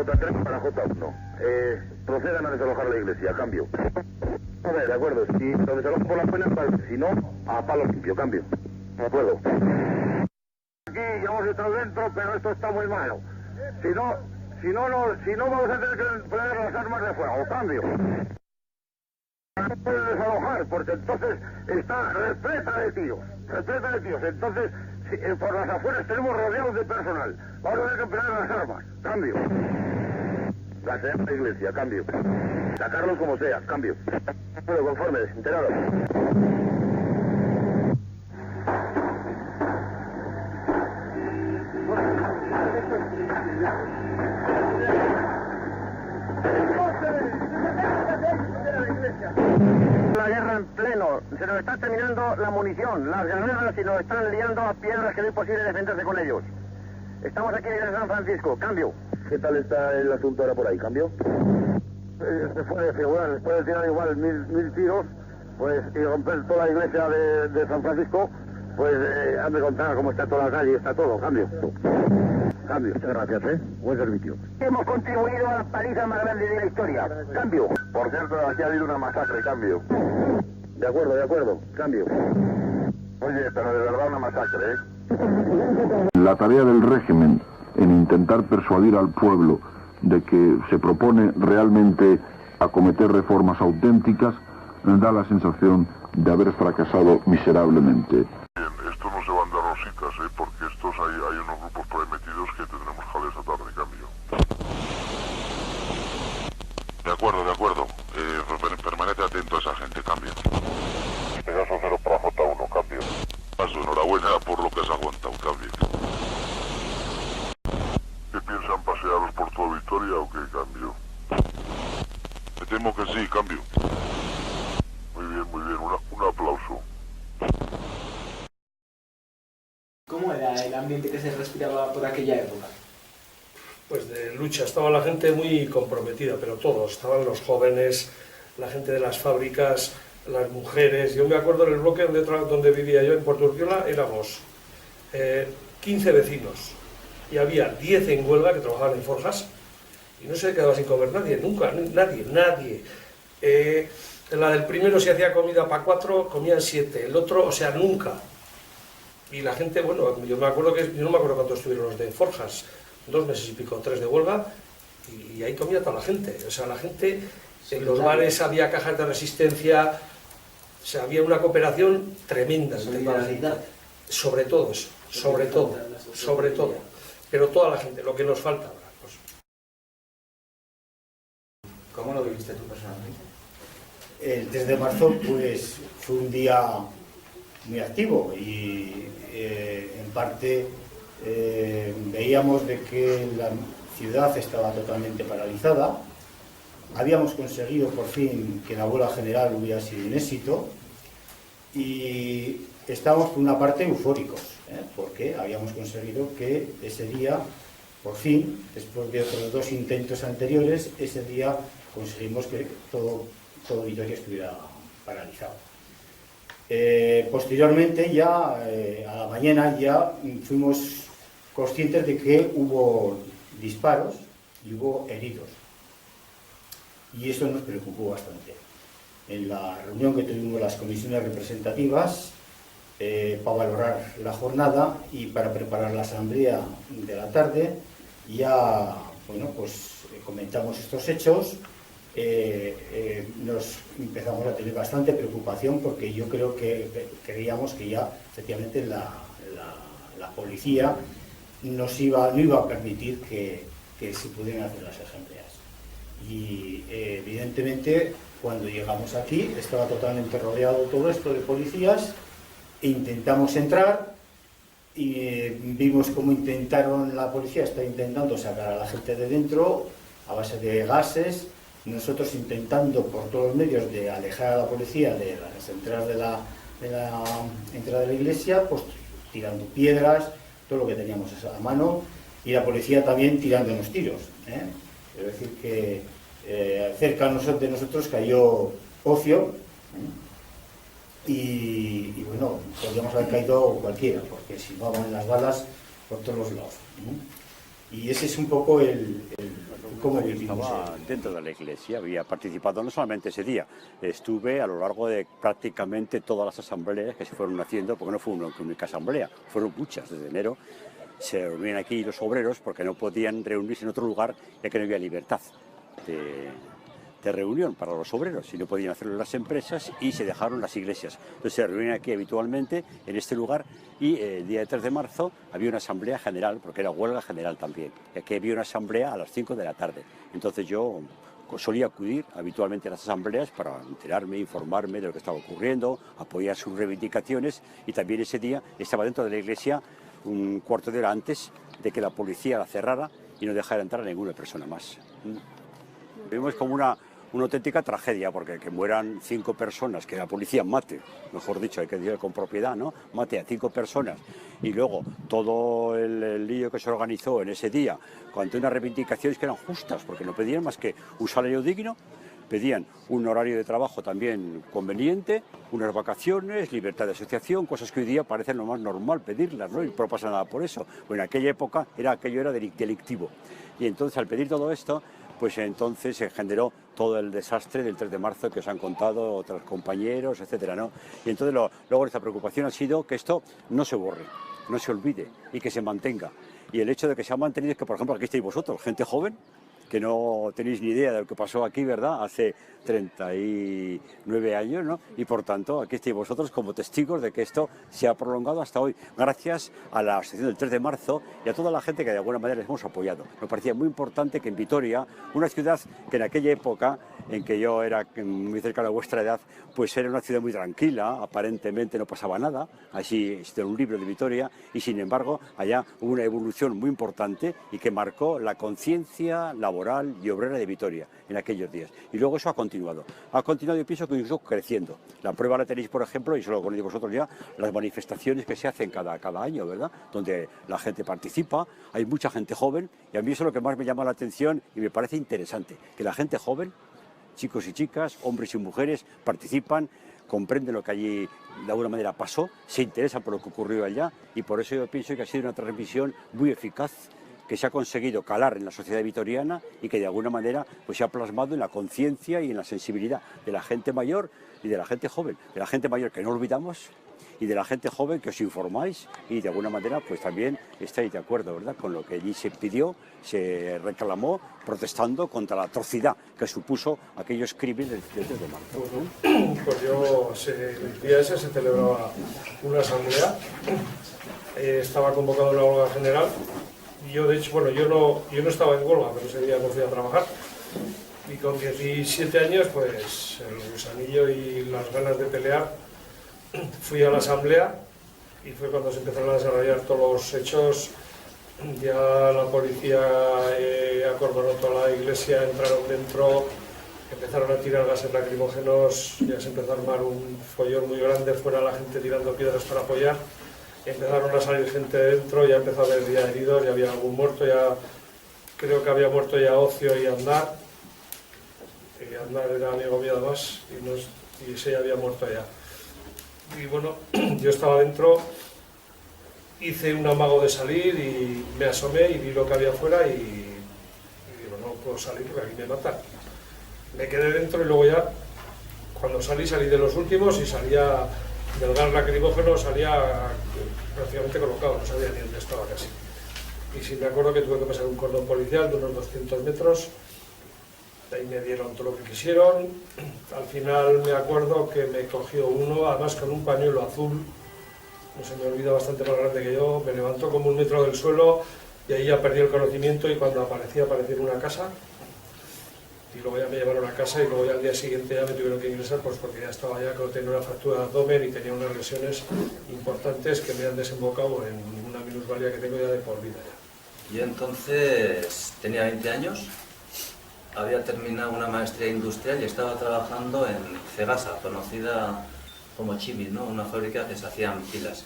J3 para J1. Procedan a desalojar la iglesia, cambio. A ver, de acuerdo, si lo desalojan por las buenas, vale. Si no, a palo limpio, cambio. De acuerdo. Aquí ya hemos estado dentro, pero esto está muy malo. Si no vamos a tener que poner las armas de fuego, cambio. No puede desalojar, porque entonces está repleta de tíos. Entonces, por las afueras tenemos rodeados de personal. Vamos a tener que emplear las armas, cambio. Gasear la iglesia, cambio. Sacarlos como sea, cambio. Bueno, conforme, enterado. La guerra en pleno, se nos está terminando la munición, las granadas y nos están liando a piedras que no es posible defenderse con ellos. Estamos aquí en San Francisco, cambio. ¿Qué tal está el asunto ahora por ahí, cambio? Se puede figurar, después de tirar igual mil tiros, pues, y romper toda la iglesia de San Francisco, pues han de contar cómo está toda la calle, está todo, cambio. Cambio, muchas gracias, buen servicio. Hemos contribuido a la paliza más grande de la historia, cambio. Por cierto, aquí ha habido una masacre, cambio. De acuerdo, cambio. Oye, pero de verdad una masacre, La tarea del régimen en intentar persuadir al pueblo de que se propone realmente acometer reformas auténticas da la sensación de haber fracasado miserablemente. Esto no se van de rositas, porque estos hay unos grupos por ahí metidos que tendremos jale esta tarde, cambio. De acuerdo. Permanece atento a esa gente, cambio. Pegaso 0 para J1, cambio. Paso, enhorabuena por lo que has aguantado, cambio. ¿Qué piensan, pasearos por toda Vitoria o qué, cambio? Me temo que sí, cambio. Muy bien, un aplauso. ¿Cómo era el ambiente que se respiraba por aquella época? Pues de lucha, estaba la gente muy comprometida, pero todos, estaban los jóvenes, la gente de las fábricas, las mujeres. Yo me acuerdo en el bloque donde vivía yo, en Puerto Urquiola, éramos 15 vecinos y había 10 en huelga que trabajaban en forjas y no se quedaba sin comer nadie, nunca, nadie. La del primero, si hacía comida para 4, comían 7, el otro, o sea, nunca. Y la gente, bueno, yo no me acuerdo cuántos estuvieron los de forjas, 2 meses y pico, 3 de huelga, y ahí comía toda la gente. O sea, la gente, en los bares había cajas de resistencia, o sea, había una cooperación tremenda. Sobre todo eso, sobre todo. Pero toda la gente, lo que nos falta ahora. Pues. ¿Cómo lo viviste tú personalmente? El 3 de marzo, pues, fue un día muy activo y en parte veíamos de que la ciudad estaba totalmente paralizada. Habíamos conseguido por fin que la huelga general hubiera sido un éxito y estábamos por una parte eufóricos, porque habíamos conseguido que ese día, por fin, después de otros 2 intentos anteriores, ese día conseguimos que todo Vitoria estuviera paralizado. Posteriormente, ya a la mañana, ya fuimos conscientes de que hubo disparos y hubo heridos. Y eso nos preocupó bastante. En la reunión que tuvimos las comisiones representativas para valorar la jornada y para preparar la asamblea de la tarde, ya pues comentamos estos hechos. Nos empezamos a tener bastante preocupación porque yo creo que creíamos que ya efectivamente la policía no iba a permitir que se pudieran hacer las asambleas. Y evidentemente cuando llegamos aquí estaba totalmente rodeado todo esto de policías e intentamos entrar y vimos cómo la policía está intentando sacar a la gente de dentro a base de gases. Nosotros intentando por todos los medios de alejar a la policía de las entradas de la entrada de la iglesia, pues tirando piedras, todo lo que teníamos a mano, y la policía también tirándonos tiros. Es decir que cerca de nosotros cayó Ocio, y bueno, podríamos haber caído cualquiera, porque silbaban las balas por todos los lados. Y ese es un poco cómo Yo vivimos. estaba dentro de la iglesia, había participado no solamente ese día, estuve a lo largo de prácticamente todas las asambleas que se fueron haciendo, porque no fue una única asamblea, fueron muchas desde enero. Se reunían aquí los obreros porque no podían reunirse en otro lugar ya que no había libertad de reunión para los obreros y no podían hacerlo en las empresas y se dejaron las iglesias. Entonces se reunían aquí habitualmente en este lugar y el día 3 de marzo había una asamblea general, porque era huelga general también, y aquí había una asamblea a las 5 de la tarde. Entonces yo solía acudir habitualmente a las asambleas para enterarme, informarme de lo que estaba ocurriendo, apoyar sus reivindicaciones y también ese día estaba dentro de la iglesia un cuarto de hora antes de que la policía la cerrara y no dejara entrar a ninguna persona más. Vimos como una auténtica tragedia, porque que mueran 5 personas, que la policía mate, mejor dicho, hay que decir con propiedad, ¿no? Mate a 5 personas y luego todo el lío que se organizó en ese día, ante unas reivindicaciones que eran justas, porque no pedían más que un salario digno, pedían un horario de trabajo también conveniente, unas vacaciones, libertad de asociación, cosas que hoy día parecen lo más normal pedirlas, ¿no? Y no pasa nada por eso. Bueno, en aquella época aquello era delictivo. Y entonces al pedir todo esto, pues entonces se generó todo el desastre del 3 de marzo que os han contado otros compañeros, etcétera, ¿no? Y entonces luego nuestra preocupación ha sido que esto no se borre, no se olvide y que se mantenga. Y el hecho de que se ha mantenido es que, por ejemplo, aquí estáis vosotros, gente joven, que no tenéis ni idea de lo que pasó aquí, ¿verdad? Hace 39 años, ¿no? Y por tanto, aquí estáis vosotros como testigos de que esto se ha prolongado hasta hoy, gracias a la asociación del 3 de marzo y a toda la gente que de alguna manera les hemos apoyado. Nos parecía muy importante que en Vitoria, una ciudad que en aquella época, en que yo era muy cercano a vuestra edad, pues era una ciudad muy tranquila, aparentemente no pasaba nada, así está un libro de Vitoria, y sin embargo, allá hubo una evolución muy importante y que marcó la conciencia laboral y obrera de Vitoria en aquellos días. Y luego eso ha continuado yo pienso que incluso creciendo. La prueba la tenéis, por ejemplo, y eso lo conocéis vosotros ya, las manifestaciones que se hacen cada año, ¿verdad? Donde la gente participa, hay mucha gente joven, y a mí eso es lo que más me llama la atención y me parece interesante, que la gente joven, chicos y chicas, hombres y mujeres, participan, comprenden lo que allí de alguna manera pasó, se interesan por lo que ocurrió allá, y por eso yo pienso que ha sido una transmisión muy eficaz, que se ha conseguido calar en la sociedad vitoriana y que de alguna manera pues se ha plasmado en la conciencia y en la sensibilidad de la gente mayor y de la gente joven, de la gente mayor que no olvidamos y de la gente joven que os informáis y de alguna manera pues también estáis de acuerdo, ¿verdad?, con lo que allí se pidió, se reclamó, protestando contra la atrocidad que supuso aquellos crímenes del 3 de marzo. Pues el día ese se celebraba una asamblea, estaba convocada una huelga general. Yo, de hecho, yo no estaba en huelga, pero ese día no fui a trabajar. Y con 17 años, pues, el gusanillo y las ganas de pelear, fui a la asamblea y fue cuando se empezaron a desarrollar todos los hechos. Ya la policía acordonó toda la iglesia, entraron dentro, empezaron a tirar gases lacrimógenos, ya se empezó a armar un follón muy grande, fuera la gente tirando piedras para apoyar. Empezaron a salir gente de dentro, ya empezó a haber ya heridos, ya había algún muerto, ya creo que había muerto ya Ocio y Andar. Y Andar era amigo mío además, y ese ya había muerto ya. Y bueno, yo estaba dentro, hice un amago de salir y me asomé y vi lo que había afuera y digo, no puedo salir porque aquí me matan. Me quedé dentro y luego ya, cuando salí de los últimos y salía del gas lacrimógeno, salía prácticamente colocado, no sabía ni dónde estaba casi. Y sí me acuerdo que tuve que pasar un cordón policial de unos 200 metros, de ahí me dieron todo lo que quisieron. Al final me acuerdo que me cogió uno, además con un pañuelo azul, no se me olvida, bastante más grande que yo, me levantó como 1 metro del suelo y ahí ya perdí el conocimiento y cuando aparecía en una casa. Y luego ya me llevaron a casa y luego ya al día siguiente ya me tuvieron que ingresar pues porque ya estaba ya, tenía una fractura de abdomen y tenía unas lesiones importantes que me han desembocado en una minusvalía que tengo ya de por vida ya. Yo entonces tenía 20 años, había terminado una maestría industrial y estaba trabajando en Cegasa, conocida como Chimis, ¿no? Una fábrica que se hacían pilas.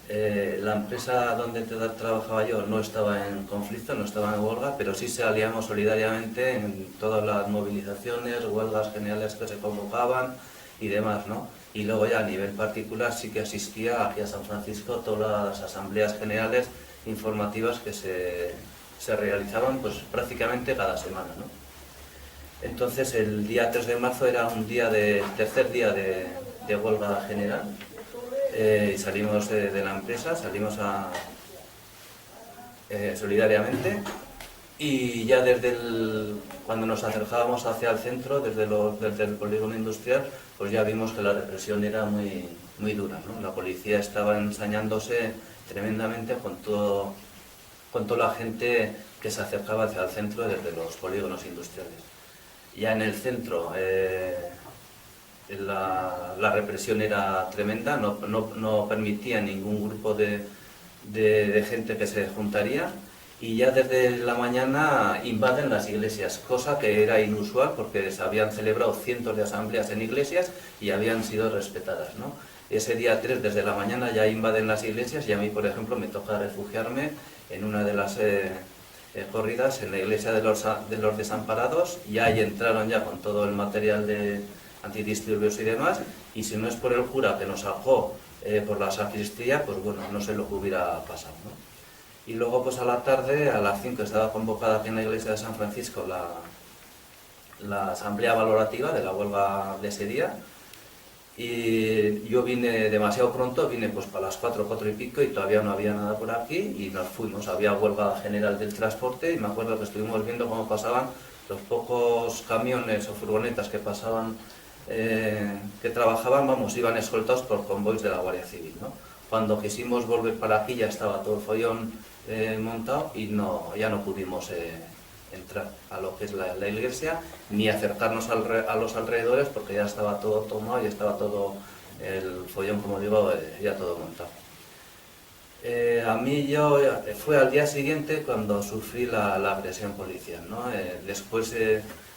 La empresa donde trabajaba yo no estaba en conflicto, no estaba en huelga, pero sí se aliamos solidariamente en todas las movilizaciones, huelgas generales que se convocaban y demás, ¿no? Y luego ya a nivel particular sí que asistía aquí a San Francisco todas las asambleas generales informativas que se realizaban pues prácticamente cada semana, ¿no? Entonces el día 3 de marzo era un tercer día de huelga general. Salimos de la empresa, salimos solidariamente, y ya cuando nos acercábamos hacia el centro, desde el polígono industrial, pues ya vimos que la represión era muy, muy dura, ¿no? La policía estaba ensañándose tremendamente con toda la gente que se acercaba hacia el centro desde los polígonos industriales. Ya en el centro la represión era tremenda, no permitía ningún grupo de gente que se juntaría, y ya desde la mañana invaden las iglesias, cosa que era inusual porque se habían celebrado cientos de asambleas en iglesias y habían sido respetadas, ¿no? Ese día 3 desde la mañana ya invaden las iglesias, y a mí, por ejemplo, me toca refugiarme en una de las corridas en la iglesia de los desamparados, y ahí entraron ya con todo el material de antidisturbios y demás, y si no es por el cura que nos sacó por la sacristía, pues bueno, no sé lo que hubiera pasado, ¿no? Y luego pues a la tarde, a las 5, estaba convocada aquí en la iglesia de San Francisco la asamblea valorativa de la huelga de ese día, y yo vine demasiado pronto, vine pues para las 4 y pico, y todavía no había nada por aquí, y nos fuimos. Había huelga general del transporte, y me acuerdo que estuvimos viendo cómo pasaban los pocos camiones o furgonetas que pasaban, que trabajaban, vamos, iban escoltados por convoys de la Guardia Civil, ¿no? Cuando quisimos volver para aquí ya estaba todo el follón montado, y ya no pudimos entrar a lo que es la iglesia, ni acercarnos a los alrededores, porque ya estaba todo tomado y estaba todo el follón, como digo, ya todo montado. A mí fue al día siguiente cuando sufrí la agresión policial, ¿no? Después,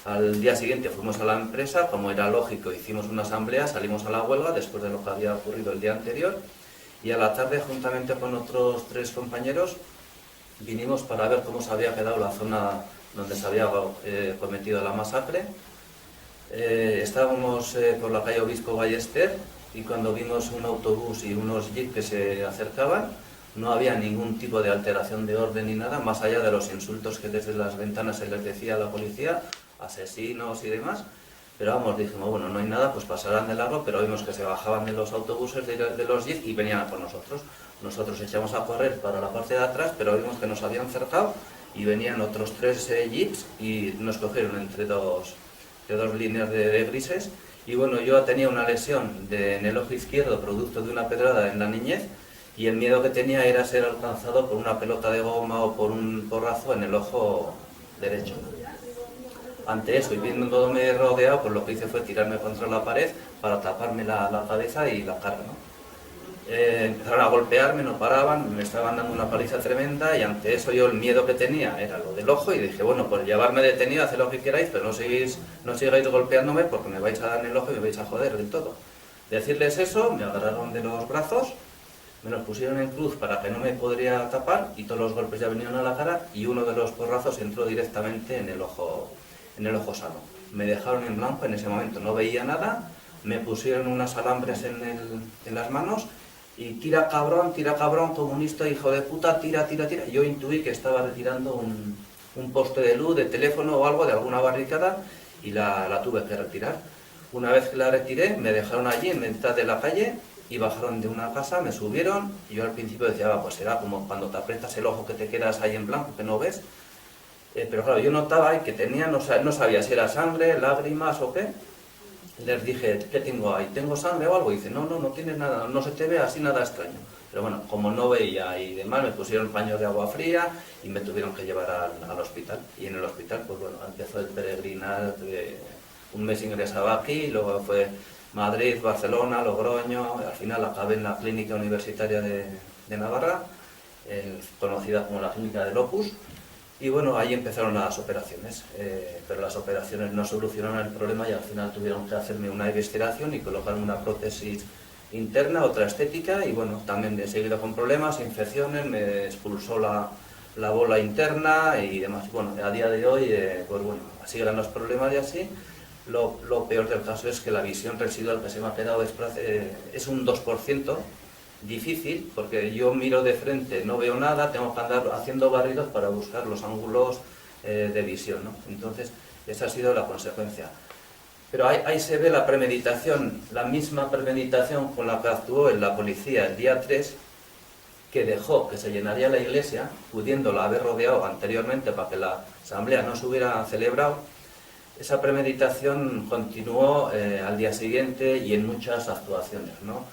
al día siguiente fuimos a la empresa, como era lógico, hicimos una asamblea, salimos a la huelga después de lo que había ocurrido el día anterior, y a la tarde, juntamente con otros 3 compañeros, vinimos para ver cómo se había quedado la zona donde se había cometido la masacre. Estábamos por la calle Obispo Ballester, y cuando vimos un autobús y unos jeeps que se acercaban, no había ningún tipo de alteración de orden ni nada, más allá de los insultos que desde las ventanas se les decía a la policía, asesinos y demás. Pero vamos, dijimos, bueno, no hay nada, pues pasarán de largo, pero vimos que se bajaban de los autobuses, de los jeeps, y venían a por nosotros. Nosotros echamos a correr para la parte de atrás, pero vimos que nos habían cercado, y venían otros 3 jeeps, y nos cogieron entre dos líneas de grises. Y bueno, yo tenía una lesión en el ojo izquierdo, producto de una pedrada en la niñez, y el miedo que tenía era ser alcanzado por una pelota de goma o por un porrazo en el ojo derecho. Ante eso, y viéndome rodeado, pues lo que hice fue tirarme contra la pared para taparme la cabeza y la cara, ¿no? Empezaron a golpearme, no paraban, me estaban dando una paliza tremenda, y ante eso yo el miedo que tenía era lo del ojo, y dije, bueno, pues llevarme detenido, haced lo que queráis, pero no sigáis golpeándome, porque me vais a dar en el ojo y me vais a joder del todo. Decirles eso, me agarraron de los brazos, me los pusieron en cruz para que no me podría tapar, y todos los golpes ya venían a la cara, y uno de los porrazos entró directamente en el ojo sano. Me dejaron en blanco, en ese momento no veía nada, me pusieron unos alambres en las manos, y tira cabrón, comunista, hijo de puta, tira. Yo intuí que estaba retirando un poste de luz, de teléfono o algo, de alguna barricada, y la tuve que retirar. Una vez que la retiré, me dejaron allí en mitad de la calle, y bajaron de una casa, me subieron, y yo al principio decía, pues será como cuando te aprietas el ojo que te quedas ahí en blanco, que no ves. Pero claro, yo notaba que tenía, no sabía si era sangre, lágrimas o qué. Les dije, ¿qué tengo ahí? ¿Tengo sangre o algo? Y dice, no tienes nada, no se te ve así nada extraño. Pero bueno, como no veía y demás, me pusieron paños de agua fría y me tuvieron que llevar al hospital. Y en el hospital, pues bueno, empezó el peregrinar, un mes ingresaba aquí, luego fue Madrid, Barcelona, Logroño, al final acabé en la Clínica Universitaria de Navarra, conocida como la Clínica del Opus. Y bueno, ahí empezaron las operaciones, pero las operaciones no solucionaron el problema, y al final tuvieron que hacerme una evisceración y colocarme una prótesis interna, otra estética, y bueno, también he seguido con problemas, infecciones, me expulsó la bola interna y demás. Bueno, a día de hoy, pues bueno, así eran los problemas y así. Lo peor del caso es que la visión residual que se me ha quedado es un 2%, difícil, porque yo miro de frente, no veo nada, tengo que andar haciendo barridos para buscar los ángulos de visión, ¿no? Entonces, esa ha sido la consecuencia. Pero ahí se ve la premeditación, la misma premeditación con la que actuó en la policía el día 3, que dejó que se llenaría la iglesia, pudiéndola haber rodeado anteriormente para que la asamblea no se hubiera celebrado. Esa premeditación continuó al día siguiente y en muchas actuaciones, ¿no?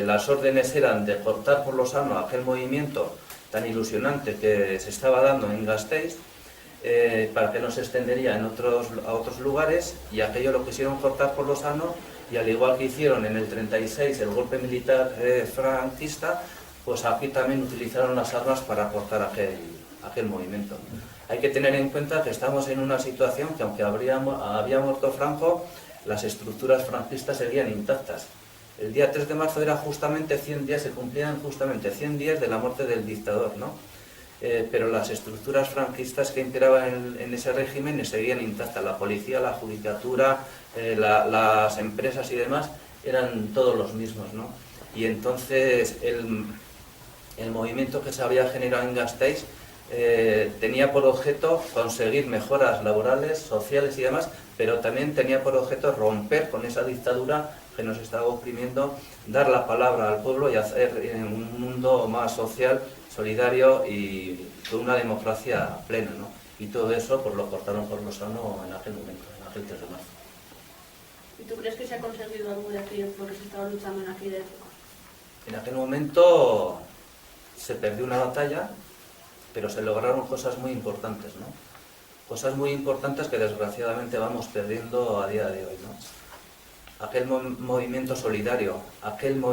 Las órdenes eran de cortar por lo sano aquel movimiento tan ilusionante que se estaba dando en Gasteiz, para que no se extendería a otros lugares, y aquello lo quisieron cortar por lo sano, y al igual que hicieron en el 36 el golpe militar franquista, pues aquí también utilizaron las armas para cortar aquel movimiento. Hay que tener en cuenta que estamos en una situación que, aunque había muerto Franco, las estructuras franquistas seguían intactas. El día 3 de marzo era justamente 100 días, se cumplían justamente 100 días de la muerte del dictador, ¿no? Pero las estructuras franquistas que imperaban en ese régimen seguían intactas. La policía, la judicatura, las empresas y demás eran todos los mismos, ¿no? Y entonces el movimiento que se había generado en Gasteiz tenía por objeto conseguir mejoras laborales, sociales y demás, pero también tenía por objeto romper con esa dictadura que nos estaba oprimiendo, dar la palabra al pueblo y hacer un mundo más social, solidario y con una democracia plena, ¿no? Y todo eso pues lo cortaron por lo sano en aquel momento, en aquel 3 de marzo. ¿Y tú crees que se ha conseguido algo de aquello por lo que se estaba luchando en aquella época? En aquel momento se perdió una batalla, pero se lograron cosas muy importantes, ¿no? Cosas muy importantes que desgraciadamente vamos perdiendo a día de hoy, ¿no? Aquel movimiento solidario, aquel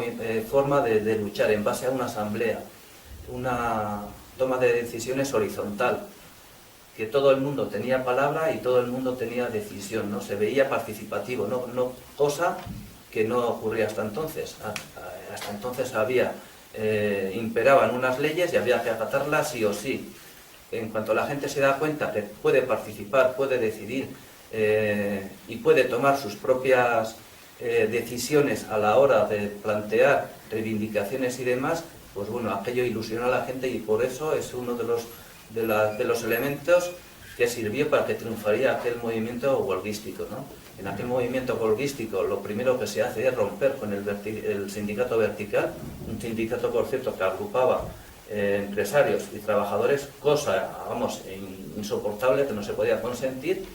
forma de luchar en base a una asamblea, una toma de decisiones horizontal, que todo el mundo tenía palabra y todo el mundo tenía decisión, ¿no? Se veía participativo, no cosa que no ocurría hasta entonces. Hasta entonces imperaban unas leyes y había que acatarlas sí o sí. En cuanto la gente se da cuenta que puede participar, puede decidir y puede tomar sus propias decisiones a la hora de plantear reivindicaciones y demás, pues bueno, aquello ilusionó a la gente y por eso es uno de los elementos que sirvió para que triunfaría aquel movimiento huelguístico, ¿no? En aquel movimiento huelguístico lo primero que se hace es romper con el sindicato vertical, un sindicato, por cierto, que agrupaba empresarios y trabajadores, cosa, vamos, insoportable, que no se podía consentir,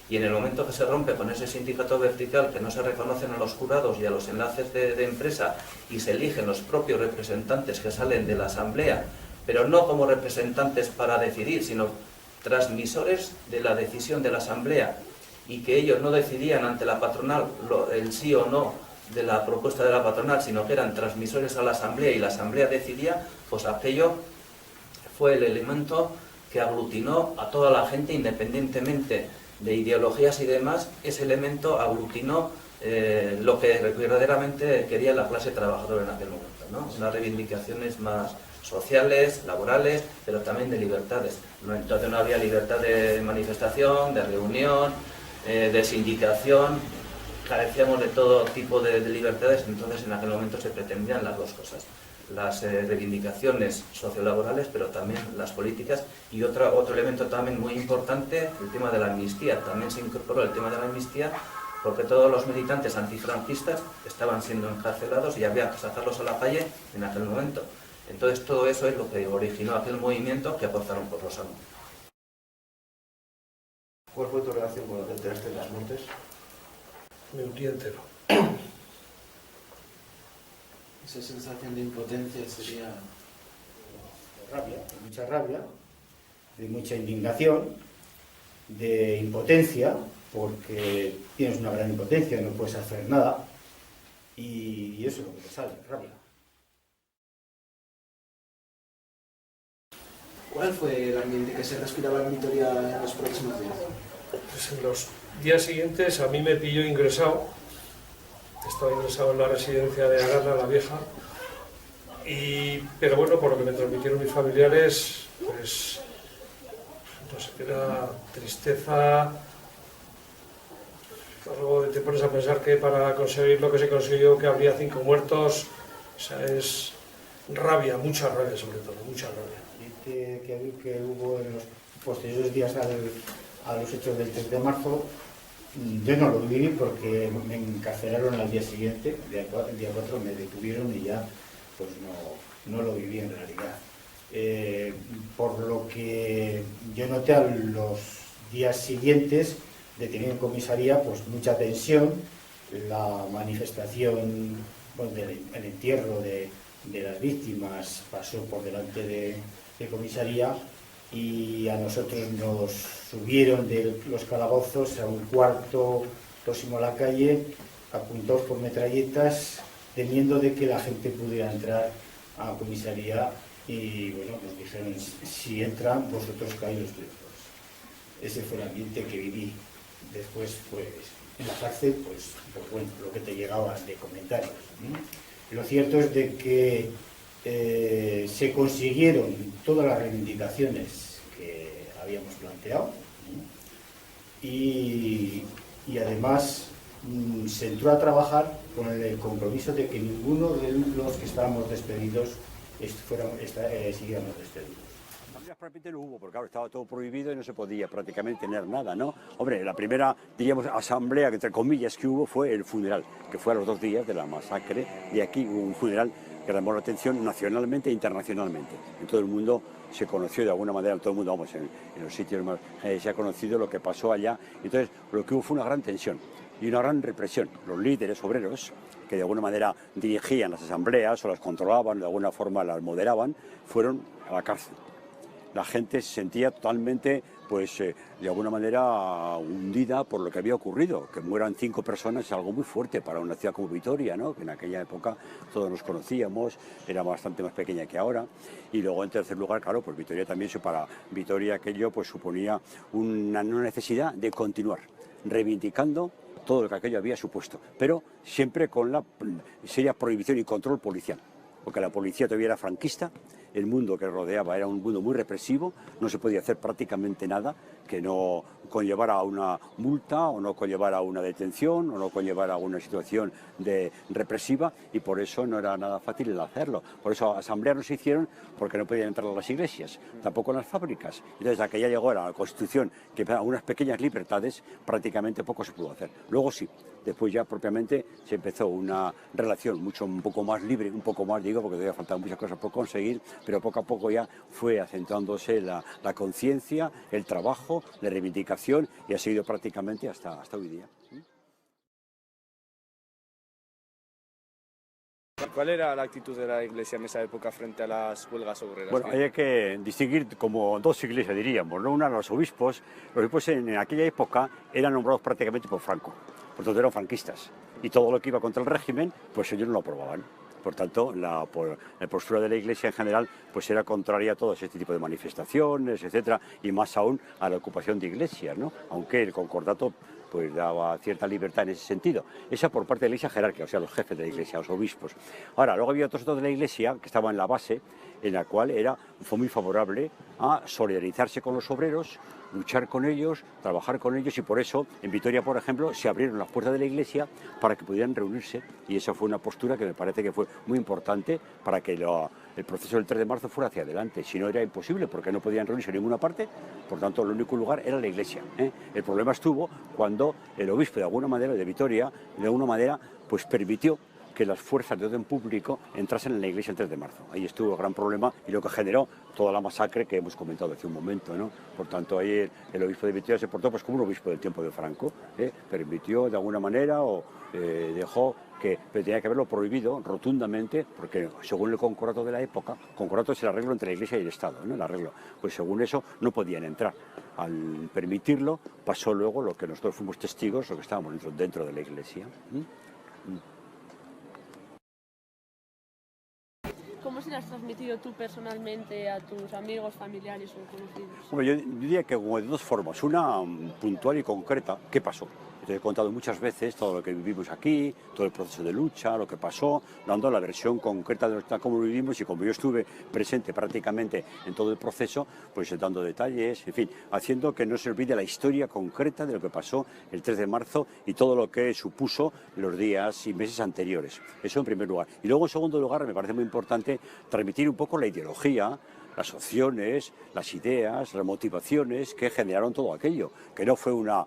y en el momento que se rompe con ese sindicato vertical, que no se reconocen a los jurados y a los enlaces de empresa, y se eligen los propios representantes que salen de la asamblea, pero no como representantes para decidir, sino transmisores de la decisión de la asamblea, y que ellos no decidían ante la patronal el sí o no de la propuesta de la patronal, sino que eran transmisores a la asamblea y la asamblea decidía, pues aquello fue el elemento que aglutinó a toda la gente independientemente de ideologías y demás. Ese elemento aglutinó lo que verdaderamente quería la clase trabajadora en aquel momento, ¿no? Unas reivindicaciones más sociales, laborales, pero también de libertades. Entonces no había libertad de manifestación, de reunión, de sindicación, carecíamos de todo tipo de libertades. Entonces en aquel momento se pretendían las dos cosas, las reivindicaciones sociolaborales, pero también las políticas. Y otro elemento también muy importante, el tema de la amnistía. También se incorporó el tema de la amnistía porque todos los militantes antifranquistas estaban siendo encarcelados y había que sacarlos a la calle en aquel momento. Entonces todo eso es lo que originó aquel movimiento que apostaron por Rosano. ¿Cuál fue tu relación cuando te enteraste de las muertes? Me hundí entero. Esa sensación de impotencia sería... De rabia, de mucha rabia, de mucha indignación, de impotencia, porque tienes una gran impotencia, no puedes hacer nada, y eso es lo que te sale, rabia. ¿Cuál fue el ambiente que se respiraba en Vitoria en los próximos días? Pues en los días siguientes a mí me pilló ingresado. Estaba ingresado en la residencia de Arana, la Vieja. Pero bueno, por lo que me transmitieron mis familiares, pues no sé, era tristeza. Luego te pones a pensar que para conseguir lo que se consiguió, que habría 5 muertos, o sea, es rabia, mucha rabia sobre todo, mucha rabia. Que hubo en los posteriores días a los hechos del 3 de marzo, yo no lo viví porque me encarcelaron al día siguiente, el día 4 me detuvieron y ya pues no lo viví en realidad. Por lo que yo noté a los días siguientes, detenido en comisaría, pues mucha tensión, la manifestación, bueno, el entierro de las víctimas pasó por delante de comisaría y a nosotros nos subieron de los calabozos a un cuarto próximo a la calle, apuntados por metralletas, temiendo de que la gente pudiera entrar a comisaría y bueno, nos dijeron, si entran, vosotros caéis los presos. Ese fue el ambiente que viví. Después, pues, en la cárcel, pues bueno, lo que te llegaba de comentarios, ¿no? Lo cierto es de que se consiguieron todas las reivindicaciones que habíamos planteado, ¿no? y además se entró a trabajar con el compromiso de que ninguno de los que estábamos despedidos siguiéramos despedidos. Prácticamente no hubo, porque claro, estaba todo prohibido y no se podía prácticamente tener nada, ¿no? Hombre, la primera, diríamos, asamblea, entre comillas, que hubo fue el funeral, que fue a los 2 días de la masacre, y aquí hubo un funeral que llamó la atención nacionalmente e internacionalmente. En todo el mundo se conoció de alguna manera, en todo el mundo, vamos, en los sitios más, se ha conocido lo que pasó allá. Entonces, lo que hubo fue una gran tensión y una gran represión. Los líderes obreros, que de alguna manera dirigían las asambleas o las controlaban, de alguna forma las moderaban, fueron a la cárcel. La gente se sentía totalmente, pues, de alguna manera hundida por lo que había ocurrido. Que mueran 5 personas es algo muy fuerte para una ciudad como Vitoria, ¿no? Que en aquella época todos nos conocíamos, era bastante más pequeña que ahora. Y luego, en tercer lugar, claro, pues Vitoria también, para Vitoria aquello pues suponía una necesidad de continuar reivindicando todo lo que aquello había supuesto, pero siempre con la seria prohibición y control policial, porque la policía todavía era franquista. El mundo que rodeaba era un mundo muy represivo, no se podía hacer prácticamente nada que no conllevara a una multa o no conllevara a una detención o no conllevara a una situación represiva, y por eso no era nada fácil el hacerlo. Por eso asambleas no se hicieron, porque no podían entrar a las iglesias, tampoco en las fábricas. Entonces, a que ya llegó a la Constitución, que para unas pequeñas libertades, prácticamente poco se pudo hacer. Luego sí, después ya propiamente se empezó una relación un poco más libre, un poco más, digo, porque todavía faltaban muchas cosas por conseguir, pero poco a poco ya fue acentuándose la conciencia, el trabajo, la reivindicación, y ha seguido prácticamente hasta hoy día. ¿Cuál era la actitud de la Iglesia en esa época frente a las huelgas obreras? Bueno, hay que distinguir como 2 iglesias, diríamos, ¿no? Una, los obispos en aquella época eran nombrados prácticamente por Franco, por tanto eran franquistas, y todo lo que iba contra el régimen, pues ellos no lo aprobaban. Por tanto, la postura de la Iglesia en general pues era contraria a todo este tipo de manifestaciones, etcétera, y más aún a la ocupación de iglesias, ¿no? Aunque el concordato pues daba cierta libertad en ese sentido. Esa por parte de la Iglesia jerárquica, o sea, los jefes de la Iglesia, los obispos. Ahora, luego había otros de la Iglesia que estaban en la base, en la cual fue muy favorable a solidarizarse con los obreros, luchar con ellos, trabajar con ellos, y por eso en Vitoria, por ejemplo, se abrieron las puertas de la Iglesia para que pudieran reunirse, y esa fue una postura que me parece que fue muy importante para que el proceso del 3 de marzo fuera hacia adelante. Si no, era imposible, porque no podían reunirse en ninguna parte, por tanto el único lugar era la Iglesia, ¿eh? El problema estuvo cuando el obispo de alguna manera de Vitoria, de alguna manera, pues permitió que las fuerzas de orden público entrasen en la iglesia el 3 de marzo. Ahí estuvo el gran problema y lo que generó toda la masacre que hemos comentado hace un momento, ¿no? Por tanto, ahí el obispo de Vitoria se portó pues como un obispo del tiempo de Franco, permitió de alguna manera o dejó que tenía que haberlo prohibido rotundamente, porque según el concordato de la época, concordato es el arreglo entre la Iglesia y el Estado, ¿no? El arreglo, pues según eso no podían entrar. Al permitirlo, pasó luego lo que nosotros fuimos testigos, lo que estábamos dentro de la Iglesia. ¿Cómo se lo has transmitido tú personalmente a tus amigos, familiares o conocidos? Hombre, yo diría que como de 2 formas. Una puntual y concreta, ¿qué pasó? Entonces he contado muchas veces todo lo que vivimos aquí, todo el proceso de lucha, lo que pasó, dando la versión concreta de cómo lo vivimos, y como yo estuve presente prácticamente en todo el proceso, pues dando detalles, en fin, haciendo que no se olvide la historia concreta de lo que pasó el 3 de marzo y todo lo que supuso los días y meses anteriores. Eso en primer lugar. Y luego en segundo lugar me parece muy importante transmitir un poco la ideología, las opciones, las ideas, las motivaciones que generaron todo aquello, que no fue una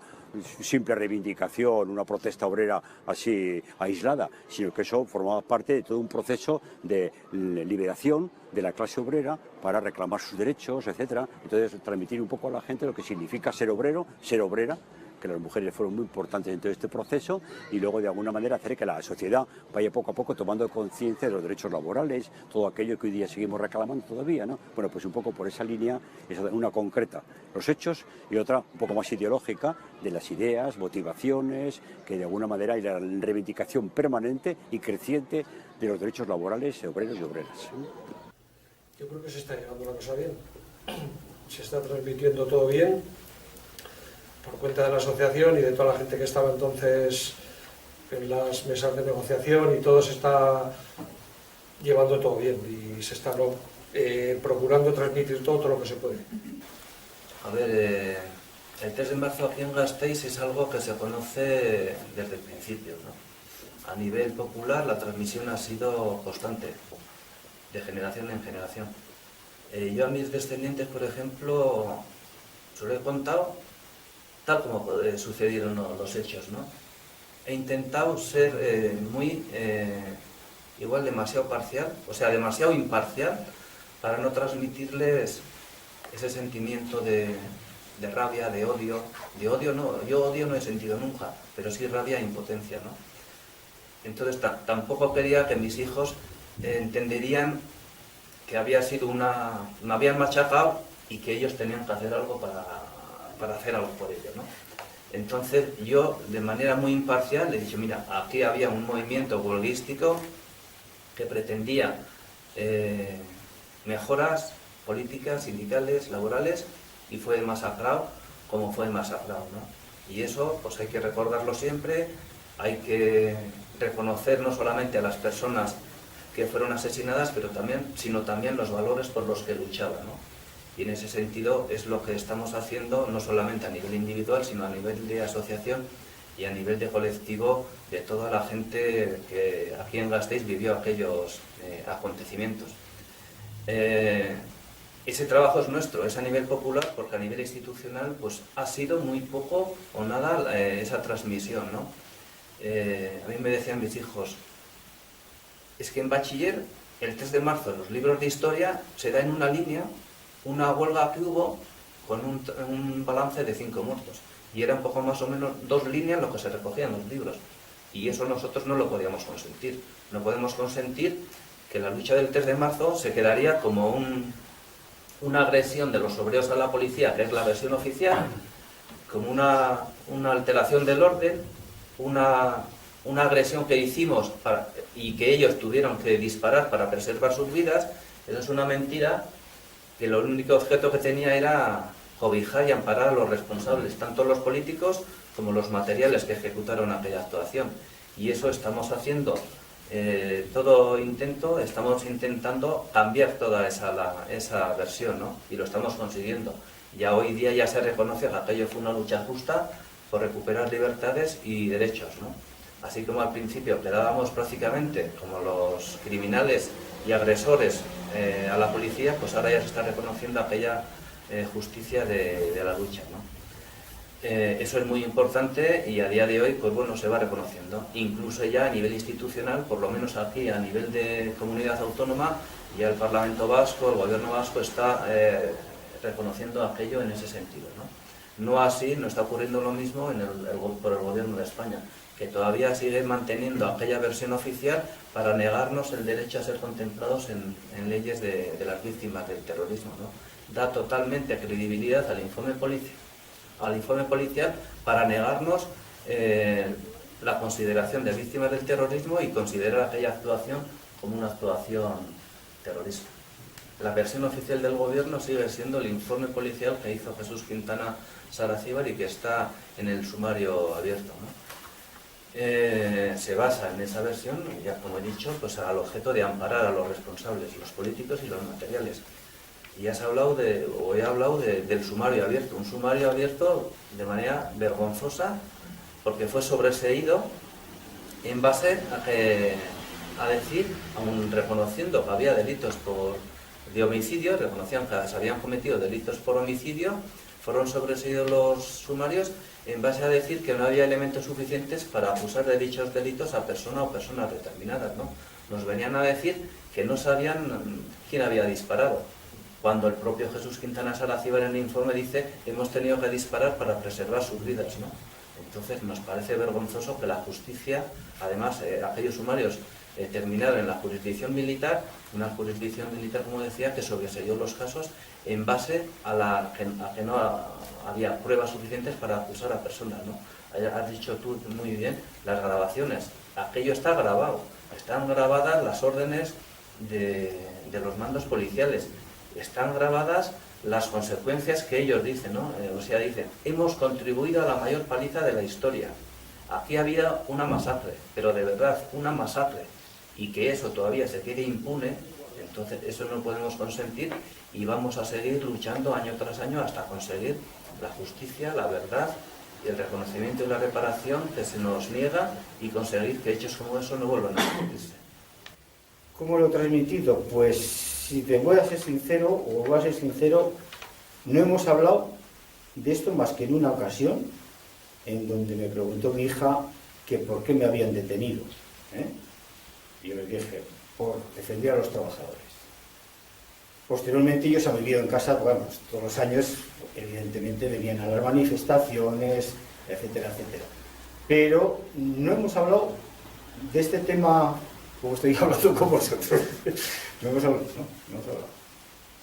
simple reivindicación, una protesta obrera así aislada, sino que eso formaba parte de todo un proceso de liberación de la clase obrera para reclamar sus derechos, etcétera. Entonces, transmitir un poco a la gente lo que significa ser obrero, ser obrera, que las mujeres fueron muy importantes en todo este proceso, y luego de alguna manera hacer que la sociedad vaya poco a poco tomando conciencia de los derechos laborales, todo aquello que hoy día seguimos reclamando todavía, ¿no? Bueno, pues un poco por esa línea, es una concreta, los hechos, y otra un poco más ideológica, de las ideas, motivaciones, que de alguna manera hay la reivindicación permanente y creciente de los derechos laborales, obreros y obreras. Yo creo que se está llevando la cosa bien, se está transmitiendo todo bien, por cuenta de la asociación y de toda la gente que estaba entonces en las mesas de negociación, y todo se está llevando todo bien y se está procurando transmitir todo lo que se puede. A ver, el 3 de marzo aquí en Gasteiz es algo que se conoce desde el principio, ¿no? A nivel popular la transmisión ha sido constante, de generación en generación. Yo a mis descendientes, por ejemplo, se lo he contado tal como sucedieron los hechos, ¿no? He intentado ser igual demasiado parcial, o sea, demasiado imparcial, para no transmitirles ese sentimiento de rabia, de odio. De odio no, yo odio no he sentido nunca, pero sí rabia e impotencia, ¿no? Entonces tampoco quería que mis hijos entenderían que había sido me habían machacado y que ellos tenían que hacer algo para hacer algo por ello, ¿no? Entonces yo, de manera muy imparcial, le he dicho, mira, aquí había un movimiento huelguístico que pretendía mejoras políticas, sindicales, laborales, y fue masacrado como fue masacrado, ¿no? Y eso pues hay que recordarlo siempre, hay que reconocer no solamente a las personas que fueron asesinadas, sino también los valores por los que luchaban, ¿no? Y en ese sentido es lo que estamos haciendo, no solamente a nivel individual, sino a nivel de asociación y a nivel de colectivo, de toda la gente que aquí en Gasteiz vivió aquellos acontecimientos. Ese trabajo es nuestro, es a nivel popular, porque a nivel institucional pues ha sido muy poco o nada esa transmisión, ¿no? A mí me decían mis hijos, es que en bachiller, el 3 de marzo, en los libros de historia, se da en una línea una huelga que hubo con un balance de 5 muertos. Y era un poco más o menos 2 líneas lo que se recogía en los libros. Y eso nosotros no lo podíamos consentir. No podemos consentir que la lucha del 3 de marzo se quedaría como una agresión de los obreros a la policía, que es la versión oficial, como una alteración del orden, una agresión que hicimos y que ellos tuvieron que disparar para preservar sus vidas. Eso es una mentira, que el único objeto que tenía era cobijar y amparar a los responsables, tanto los políticos como los materiales que ejecutaron aquella actuación. Y eso estamos haciendo, estamos intentando cambiar toda esa versión, ¿no? Y lo estamos consiguiendo. Ya hoy día ya se reconoce que aquello fue una lucha justa por recuperar libertades y derechos, ¿no? Así como al principio quedábamos prácticamente como los criminales y agresores a la policía, pues ahora ya se está reconociendo aquella justicia de la lucha, ¿no? Eso es muy importante y a día de hoy pues bueno, se va reconociendo. Incluso ya a nivel institucional, por lo menos aquí a nivel de comunidad autónoma, ya el Parlamento Vasco, el Gobierno Vasco está reconociendo aquello en ese sentido, ¿no? No así, no está ocurriendo lo mismo por el Gobierno de España, que todavía sigue manteniendo aquella versión oficial para negarnos el derecho a ser contemplados en leyes de las víctimas del terrorismo, ¿no? Da totalmente credibilidad al informe policial para negarnos la consideración de víctimas del terrorismo y considerar aquella actuación como una actuación terrorista. la versión oficial del gobierno sigue siendo el informe policial que hizo Jesús Quintana Saracíbar y que está en el sumario abierto, ¿no? Se basa en esa versión, ya como he dicho, pues al objeto de amparar a los responsables, los políticos y los materiales. Y ya he hablado del sumario abierto, un sumario abierto de manera vergonzosa, porque fue sobreseído en base a decir, aun reconociendo que había delitos de homicidio, reconocían que se habían cometido delitos por homicidio, fueron sobreseídos los sumarios en base a decir que no había elementos suficientes para acusar de dichos delitos a persona o personas determinadas, ¿no? Nos venían a decir que no sabían quién había disparado, cuando el propio Jesús Quintana Saracíbar en el informe dice hemos tenido que disparar para preservar sus vidas, ¿no? Entonces nos parece vergonzoso que la justicia, además aquellos sumarios terminaron en la jurisdicción militar, una jurisdicción militar, como decía, que sobreseyó los casos en base a que no había pruebas suficientes para acusar a personas, ¿no? Has dicho tú muy bien, las grabaciones, aquello está grabado, están grabadas las órdenes de los mandos policiales, están grabadas las consecuencias que ellos dicen, ¿no? O sea, dicen, hemos contribuido a la mayor paliza de la historia. Aquí había una masacre, pero de verdad, una masacre, y que eso todavía se quede impune, entonces eso no podemos consentir y vamos a seguir luchando año tras año hasta conseguir la justicia, la verdad, el reconocimiento y la reparación que se nos niega y conseguir que hechos como eso no vuelvan a repetirse. ¿Cómo lo he transmitido? Pues si te voy a ser sincero, o voy a ser sincero, no hemos hablado de esto más que en una ocasión en donde me preguntó mi hija que por qué me habían detenido, ¿eh? Y yo le dije, por defender a los trabajadores. Posteriormente ellos han vivido en casa, bueno, pues, todos los años, evidentemente venían a las manifestaciones, etcétera, etcétera. Pero no hemos hablado de este tema, como estoy hablando con vosotros. No hemos hablado, ¿no? No hemos hablado.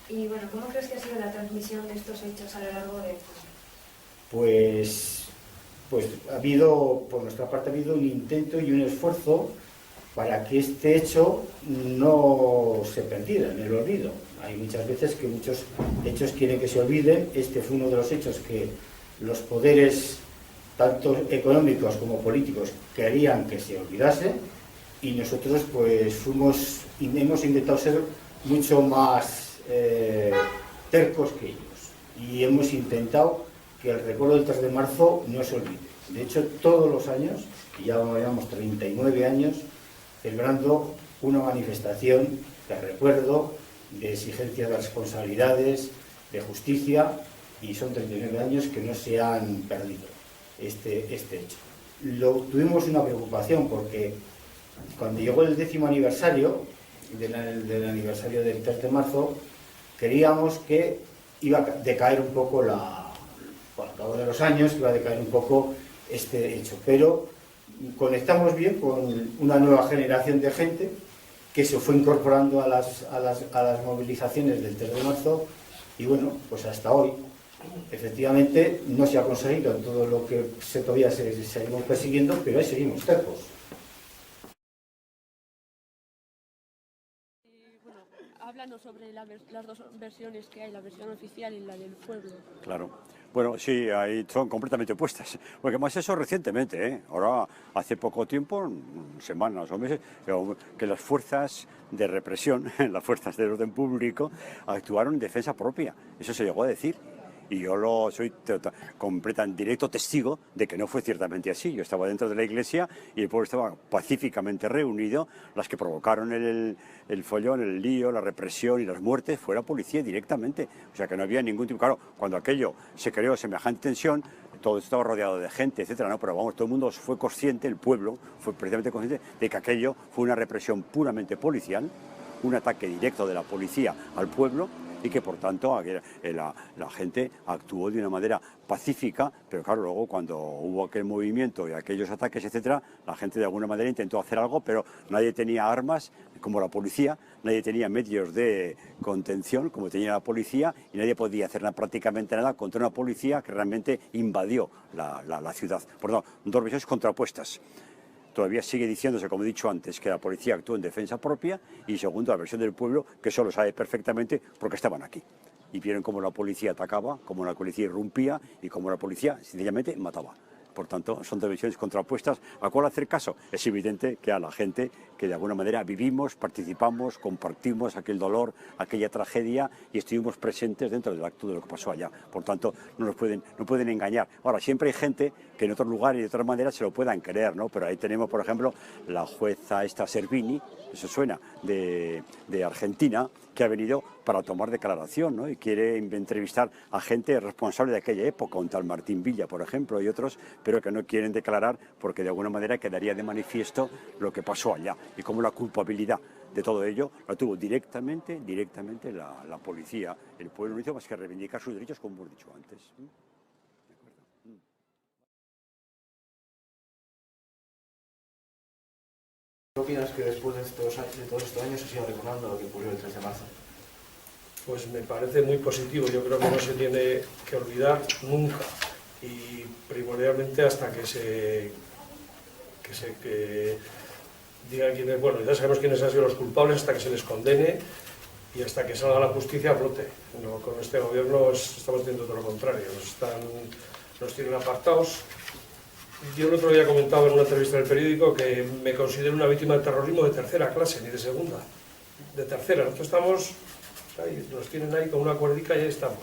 Y bueno, ¿cómo crees que ha sido la transmisión de estos hechos a lo largo de...? Pues ha habido, por nuestra parte, ha habido un intento y un esfuerzo para que este hecho no se perdiera en el olvido. Hay muchas veces que muchos hechos quieren que se olviden. Este fue uno de los hechos que los poderes, tanto económicos como políticos, querían que se olvidase, y nosotros pues hemos intentado ser mucho más tercos que ellos, y hemos intentado que el recuerdo del 3 de marzo no se olvide. De hecho, todos los años, y ya llevamos 39 años, celebrando una manifestación de recuerdo, de exigencia de responsabilidades, de justicia, y son 39 años que no se han perdido este hecho. Tuvimos una preocupación porque cuando llegó el 10º aniversario del aniversario del 3 de marzo, creíamos que iba a decaer un poco por al cabo de los años, iba a decaer un poco este hecho, pero conectamos bien con una nueva generación de gente que se fue incorporando a las movilizaciones del 3 de marzo, y bueno, pues hasta hoy efectivamente no se ha conseguido todo lo que todavía seguimos persiguiendo, pero ahí seguimos tercos. Háblanos sobre las dos versiones que hay, la versión oficial y la del pueblo. Claro. Bueno, sí, ahí son completamente opuestas. Porque más eso recientemente, ¿eh? Ahora, hace poco tiempo, semanas o meses, que las fuerzas de represión, las fuerzas del orden público, actuaron en defensa propia. Eso se llegó a decir. Y yo soy completamente directo testigo de que no fue ciertamente así. Yo estaba dentro de la iglesia y el pueblo estaba pacíficamente reunido. Las que provocaron el follón, el lío, la represión y las muertes fue la policía directamente. O sea que no había ningún tipo... Claro, cuando aquello se creó semejante tensión, todo estaba rodeado de gente, etcétera, ¿no? Pero vamos, todo el mundo fue consciente, el pueblo fue precisamente consciente de que aquello fue una represión puramente policial, un ataque directo de la policía al pueblo, y que por tanto la gente actuó de una manera pacífica, pero claro, luego cuando hubo aquel movimiento y aquellos ataques, etcétera, la gente de alguna manera intentó hacer algo, pero nadie tenía armas como la policía, nadie tenía medios de contención como tenía la policía, y nadie podía hacer prácticamente nada contra una policía que realmente invadió la ciudad. Por lo tanto, dos versiones contrapuestas. todavía sigue diciéndose, como he dicho antes, que la policía actúa en defensa propia, y segundo, la versión del pueblo, que eso lo sabe perfectamente porque estaban aquí. Y vieron cómo la policía atacaba, cómo la policía irrumpía y cómo la policía sencillamente mataba. Por tanto, son dos versiones contrapuestas. ¿A cuál hacer caso? Es evidente que a la gente que de alguna manera vivimos, participamos, compartimos aquel dolor, aquella tragedia y estuvimos presentes dentro del acto de lo que pasó allá. Por tanto, no pueden engañar. Ahora, siempre hay gente que en otros lugares y de otras maneras se lo puedan creer, ¿no? Pero ahí tenemos, por ejemplo, la jueza esta Servini, eso suena, de Argentina, que ha venido para tomar declaración, ¿no? Y quiere entrevistar a gente responsable de aquella época, un tal Martín Villa, por ejemplo, y otros, pero que no quieren declarar porque de alguna manera quedaría de manifiesto lo que pasó allá y cómo la culpabilidad de todo ello la tuvo directamente la policía. El pueblo no hizo más que reivindicar sus derechos, como hemos dicho antes. ¿Qué opinas que después de todos estos años se siga recordando lo que ocurrió el 3 de marzo? Pues me parece muy positivo. Yo creo que no se tiene que olvidar nunca, y primordialmente hasta que digan quiénes, bueno, ya sabemos quiénes han sido los culpables, hasta que se les condene y hasta que salga la justicia a flote. No, con este gobierno estamos haciendo todo lo contrario, nos tienen apartados. Yo el otro día comentaba en una entrevista en el periódico que me considero una víctima del terrorismo de tercera clase, ni de segunda, de tercera. Nosotros estamos ahí, nos tienen ahí con una cuerdica y ahí estamos.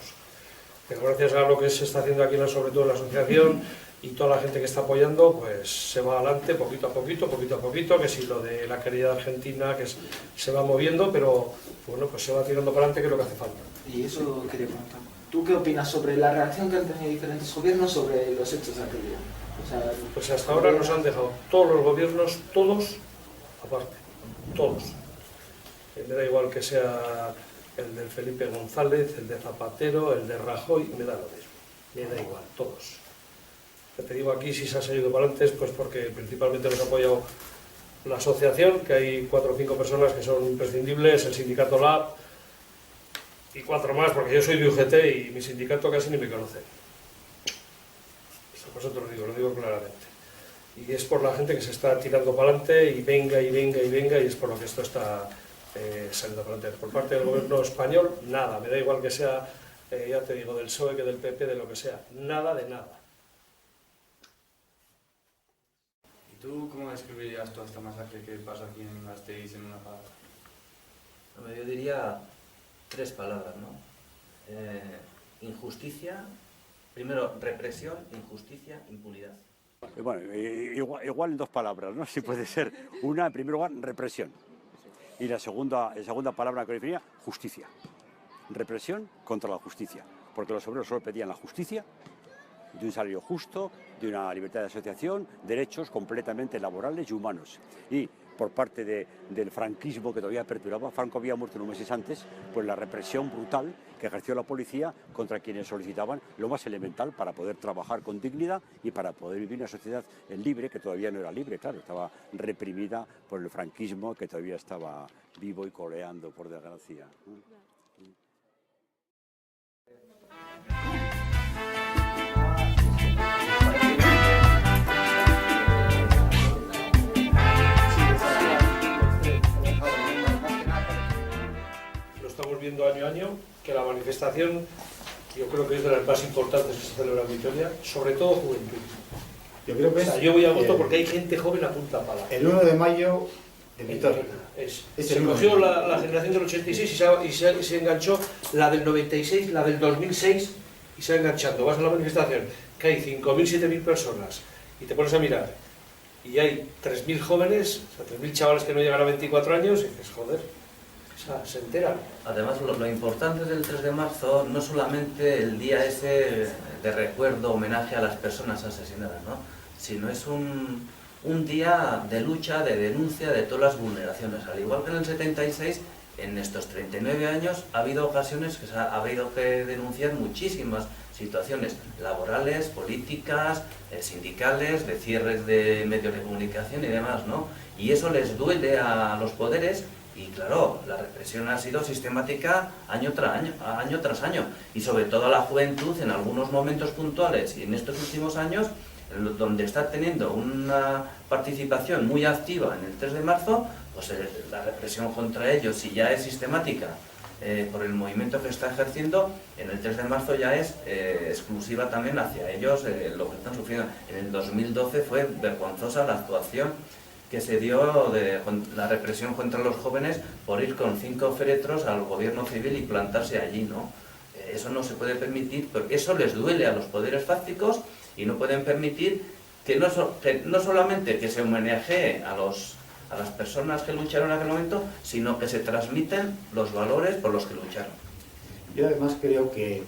Pero gracias a lo que se está haciendo aquí, sobre todo en la asociación y toda la gente que está apoyando, pues se va adelante poquito a poquito, que si lo de la querida Argentina, que se va moviendo, pero bueno, pues se va tirando para adelante, que es lo que hace falta. Y eso quería preguntar. ¿Tú qué opinas sobre la reacción que han tenido diferentes gobiernos sobre los hechos de aquel día? O sea, pues hasta ahora nos han dejado todos los gobiernos, todos, aparte, todos. Me da igual que sea el de Felipe González, el de Zapatero, el de Rajoy, me da lo mismo. Me da igual, todos. Ya te digo, aquí si se ha seguido para adelante, pues porque principalmente nos ha apoyado la asociación, que hay 4 o 5 personas que son imprescindibles, el sindicato LAB y 4 más, porque yo soy de UGT y mi sindicato casi ni me conoce. Por eso te lo digo claramente. Y es por la gente que se está tirando para adelante y venga, y es por lo que esto está saliendo para adelante. Por parte del gobierno español, nada. Me da igual que sea, ya te digo, del PSOE, que del PP, de lo que sea. Nada de nada. ¿Y tú cómo describirías toda esta masacre que pasa aquí en Gasteiz en una palabra? Bueno, yo diría 3 palabras, ¿no? Injusticia. Primero, represión, injusticia, impunidad. Bueno, igual en 2 palabras, ¿no? Si puede ser. Una, en primer lugar, represión. Y la segunda palabra que definía, justicia. Represión contra la justicia. Porque los obreros solo pedían la justicia, de un salario justo, de una libertad de asociación, derechos completamente laborales y humanos. Y por parte del franquismo que todavía perduraba, Franco había muerto unos meses antes, pues la represión brutal que ejerció la policía contra quienes solicitaban lo más elemental para poder trabajar con dignidad y para poder vivir una sociedad libre, que todavía no era libre, claro, estaba reprimida por el franquismo que todavía estaba vivo y coleando, por desgracia. Estamos viendo año a año que la manifestación, yo creo que es de las más importantes que se celebra en Vitoria, sobre todo juventud. Yo creo que yo voy a voto porque hay gente joven a punta pala. El 1 de mayo de Vitoria. Se cogió la generación del 86 y se enganchó la del 96, la del 2006 y se va enganchando. Vas a la manifestación, que hay 5.000, 7.000 personas y te pones a mirar y hay 3.000 jóvenes, o sea, 3.000 chavales que no llegan a 24 años y dices, joder. O sea, se enteran. Además, lo importante del 3 de marzo no solamente el día ese de recuerdo, homenaje a las personas asesinadas, ¿no? Sino es un día de lucha, de denuncia de todas las vulneraciones. Al igual que en el 76, en estos 39 años ha habido ocasiones que se ha habido que denunciar muchísimas situaciones laborales, políticas, sindicales, de cierres de medios de comunicación y demás, ¿no? Y eso les duele a los poderes. Y claro, la represión ha sido sistemática año tras año, y sobre todo a la juventud en algunos momentos puntuales y en estos últimos años donde está teniendo una participación muy activa en el 3 de marzo, pues la represión contra ellos, si ya es sistemática por el movimiento que está ejerciendo, en el 3 de marzo ya es exclusiva también hacia ellos lo que están sufriendo. En el 2012 fue vergonzosa la actuación que se dio de la represión contra los jóvenes por ir con 5 féretros al gobierno civil y plantarse allí, ¿no? Eso no se puede permitir, porque eso les duele a los poderes fácticos y no pueden permitir que no solamente que se homenajee a las personas que lucharon en aquel momento, sino que se transmiten los valores por los que lucharon. Yo además creo que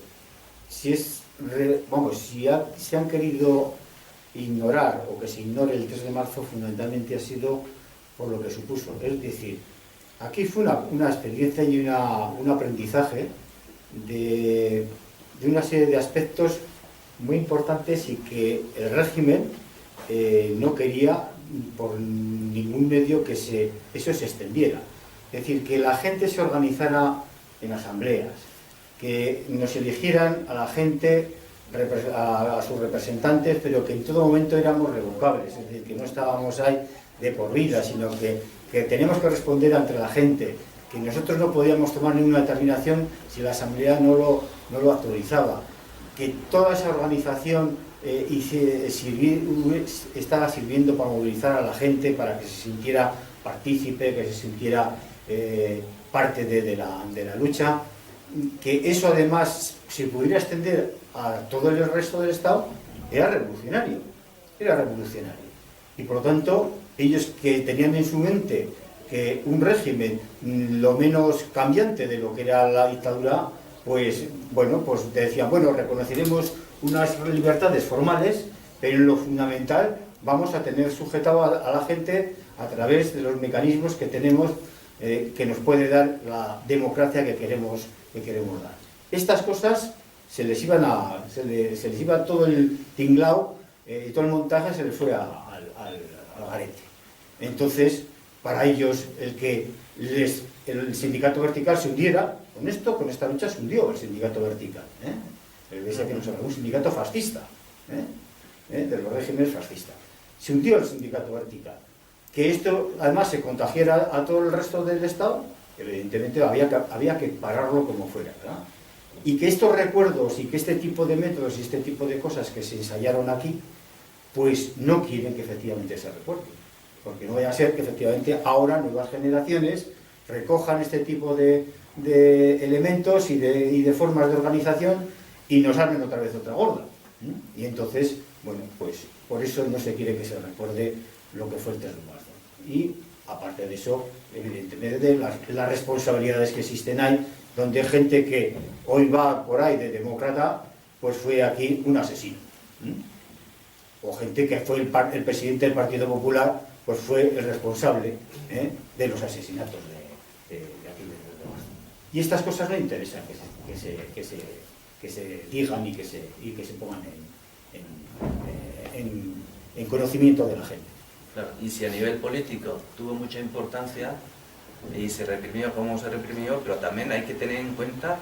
si se han querido ignorar o que se ignore el 3 de marzo, fundamentalmente ha sido por lo que supuso. Es decir, aquí fue una experiencia y un aprendizaje de una serie de aspectos muy importantes y que el régimen no quería por ningún medio que eso se extendiera. Es decir, que la gente se organizara en asambleas, que nos eligieran a la gente, a sus representantes, pero que en todo momento éramos revocables, es decir, que no estábamos ahí de por vida, sino que teníamos que responder ante la gente, que nosotros no podíamos tomar ninguna determinación si la asamblea no lo autorizaba, que toda esa organización estaba sirviendo para movilizar a la gente, para que se sintiera partícipe, que se sintiera parte de la lucha, que eso además se pudiera extender a todo el resto del Estado, era revolucionario. Y por lo tanto, ellos que tenían en su mente que un régimen lo menos cambiante de lo que era la dictadura, pues decían, bueno, reconoceremos unas libertades formales, pero en lo fundamental vamos a tener sujetado a la gente a través de los mecanismos que tenemos, que nos puede dar la democracia que queremos dar. Estas cosas se les iba todo el tinglao y todo el montaje se les fue al garete. Entonces, para ellos, el que el sindicato vertical se hundiera, con esta lucha se hundió el sindicato vertical. El BS que nos habló, un sindicato fascista, de los regímenes fascistas. Se hundió el sindicato vertical. Que esto, además, se contagiara a todo el resto del Estado, evidentemente había que pararlo como fuera, ¿verdad? Y que estos recuerdos y que este tipo de métodos y este tipo de cosas que se ensayaron aquí, pues no quieren que efectivamente se recuerde. Porque no vaya a ser que efectivamente ahora nuevas generaciones recojan este tipo de elementos y de formas de organización y nos armen otra vez otra gorda. Y entonces, bueno, pues por eso no se quiere que se recuerde lo que fue el 3 de marzo. Y aparte de eso, evidentemente, las responsabilidades que existen ahí, donde gente que hoy va por ahí de demócrata, pues fue aquí un asesino. O gente que fue el presidente del Partido Popular, pues fue el responsable de los asesinatos de aquí de marzo. Y estas cosas no interesan que se digan y que se pongan en conocimiento de la gente. Claro, y si a nivel político tuvo mucha importancia y se reprimió como se reprimió, pero también hay que tener en cuenta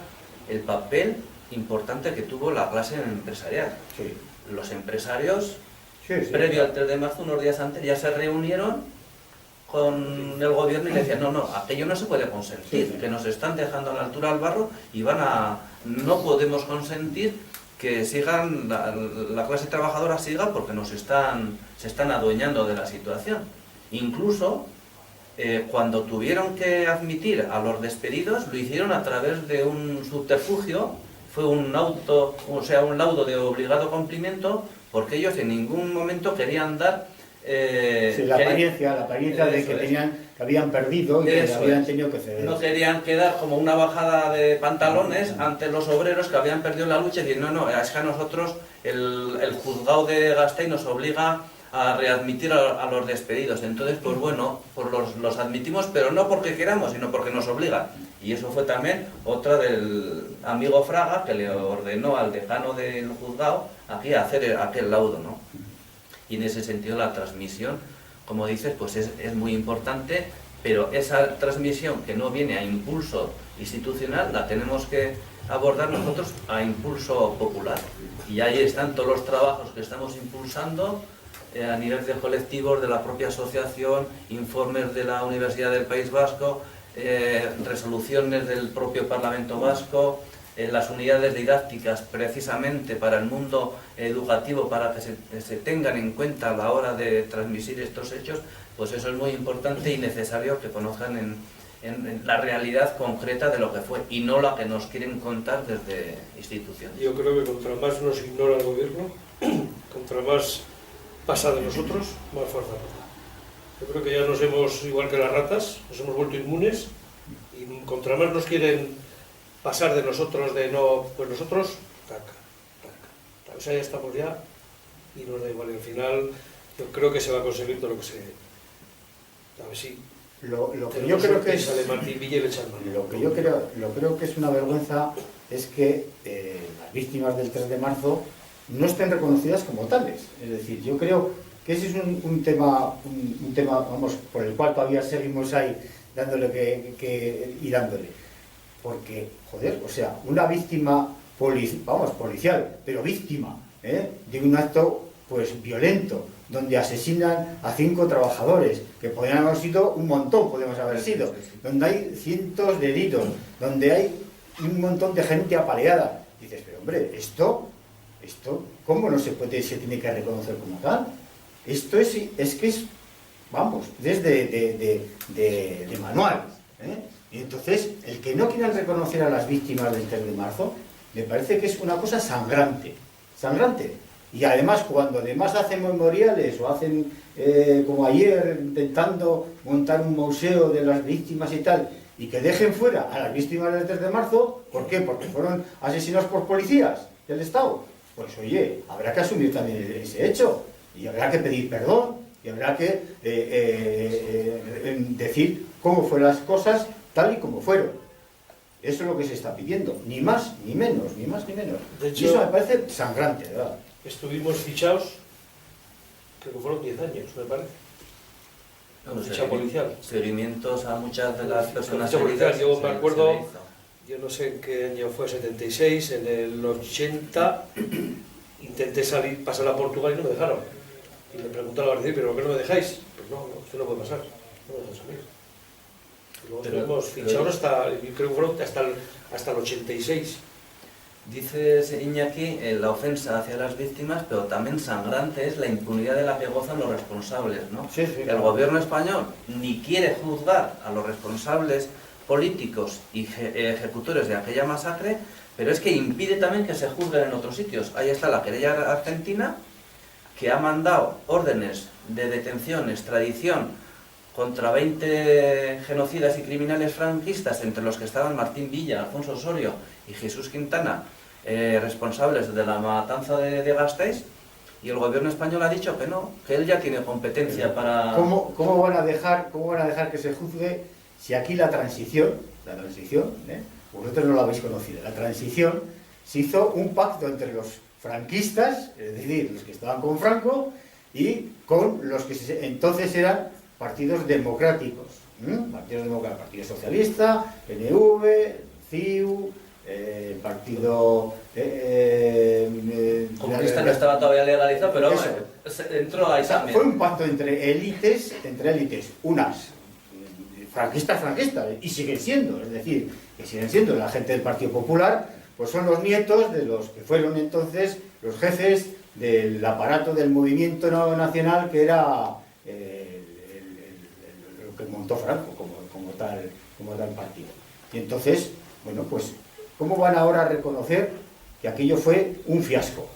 el papel importante que tuvo la clase empresarial. Sí. Los empresarios, previo al 3 de marzo, unos días antes, ya se reunieron con el gobierno y le decían, no, aquello no se puede consentir, que nos están dejando a la altura del barro y no podemos consentir que sigan, la clase trabajadora siga porque se están adueñando de la situación. Incluso cuando tuvieron que admitir a los despedidos, lo hicieron a través de un subterfugio, fue un laudo de obligado cumplimiento, porque ellos en ningún momento querían dar la apariencia de que habían perdido y que habían tenido que ceder. No querían quedar como una bajada de pantalones ante los obreros que habían perdido la lucha y decir, no, es que a nosotros el juzgado de Gasteiz nos obliga a readmitir a los despedidos. Entonces, pues bueno, pues los admitimos, pero no porque queramos, sino porque nos obligan. Y eso fue también otra del amigo Fraga, que le ordenó al decano del juzgado aquí a hacer aquel laudo, ¿no? Y en ese sentido la transmisión, como dices, pues es muy importante, pero esa transmisión que no viene a impulso institucional la tenemos que abordar nosotros a impulso popular. Y ahí están todos los trabajos que estamos impulsando a nivel de colectivos, de la propia asociación, informes de la Universidad del País Vasco, resoluciones del propio Parlamento Vasco, las unidades didácticas precisamente para el mundo educativo, para que se tengan en cuenta a la hora de transmitir estos hechos. Pues eso es muy importante y necesario que conozcan en la realidad concreta de lo que fue y no la que nos quieren contar desde instituciones. Yo creo que contra más nos ignora el gobierno, contra más pasa de nosotros, más fuerza nos da. Yo creo que ya nos hemos, igual que las ratas, nos hemos vuelto inmunes y contra más nos quieren pasar de nosotros, de no, pues nosotros, taca. O sea, ya estamos ya y nos da igual. Y al final yo creo que se va a conseguir todo lo que se... A ver si... Lo que yo creo que es... Lo que yo creo que es una vergüenza es que las víctimas del 3 de marzo no estén reconocidas como tales. Es decir, yo creo que ese es un tema, vamos, por el cual todavía seguimos ahí dándole y dándole. Porque, joder, o sea, una víctima policial, pero víctima de un acto pues violento, donde asesinan a 5 trabajadores, que podrían haber sido un montón, podemos haber sido, donde hay cientos de heridos, donde hay un montón de gente apaleada. Dices, pero hombre, esto, ¿cómo no se tiene que reconocer como tal? Esto es que es, vamos, desde de manual. Y entonces, el que no quieran reconocer a las víctimas del 3 de marzo, me parece que es una cosa sangrante. Y además, cuando además hacen memoriales o hacen, como ayer, intentando montar un museo de las víctimas y tal, y que dejen fuera a las víctimas del 3 de marzo, ¿por qué? Porque fueron asesinados por policías del Estado. Pues oye, habrá que asumir también ese hecho, y habrá que pedir perdón, y habrá que decir cómo fueron las cosas tal y como fueron. Eso es lo que se está pidiendo, ni más ni menos, ni más ni menos. De hecho, y eso me parece sangrante, ¿verdad? Estuvimos fichados, creo que fueron 10 años, me parece. Ficha policial. Seguimientos a muchas de las personas. Ficha policial, yo me acuerdo, yo no sé en qué año fue, 76, en el 80, intenté pasar a Portugal y no me dejaron. Y le preguntaron a la ¿pero por qué no me dejáis? Pues no, esto no puede pasar, no me dejan salir. Luego estuvimos fichados hasta, yo creo que fueron hasta el 86. Dices, Iñaki, la ofensa hacia las víctimas, pero también sangrante es la impunidad de la que gozan los responsables, ¿no? Sí, el gobierno español ni quiere juzgar a los responsables políticos y ejecutores de aquella masacre, pero es que impide también que se juzguen en otros sitios. Ahí está la querella argentina, que ha mandado órdenes de detención, extradición contra 20 genocidas y criminales franquistas, entre los que estaban Martín Villa, Alfonso Osorio y Jesús Quintana, responsables de la matanza de Gasteiz, y el gobierno español ha dicho que no, que él ya tiene competencia para... ¿Cómo van a dejar que se juzgue si aquí la transición, vosotros no la habéis conocido, la transición se hizo un pacto entre los franquistas, es decir, los que estaban con Franco, y con los que entonces eran partidos democráticos, Partido Socialista, PNV, CIU, el partido comunista no estaba todavía legalizado, pero entró ahí también. Fue un pacto entre élites, unas franquistas, y siguen siendo, es decir, que siguen siendo la gente del Partido Popular, pues son los nietos de los que fueron entonces los jefes del aparato del movimiento nacional, que era lo que montó Franco como tal partido. Y entonces, bueno, pues ¿cómo van ahora a reconocer que aquello fue un fiasco?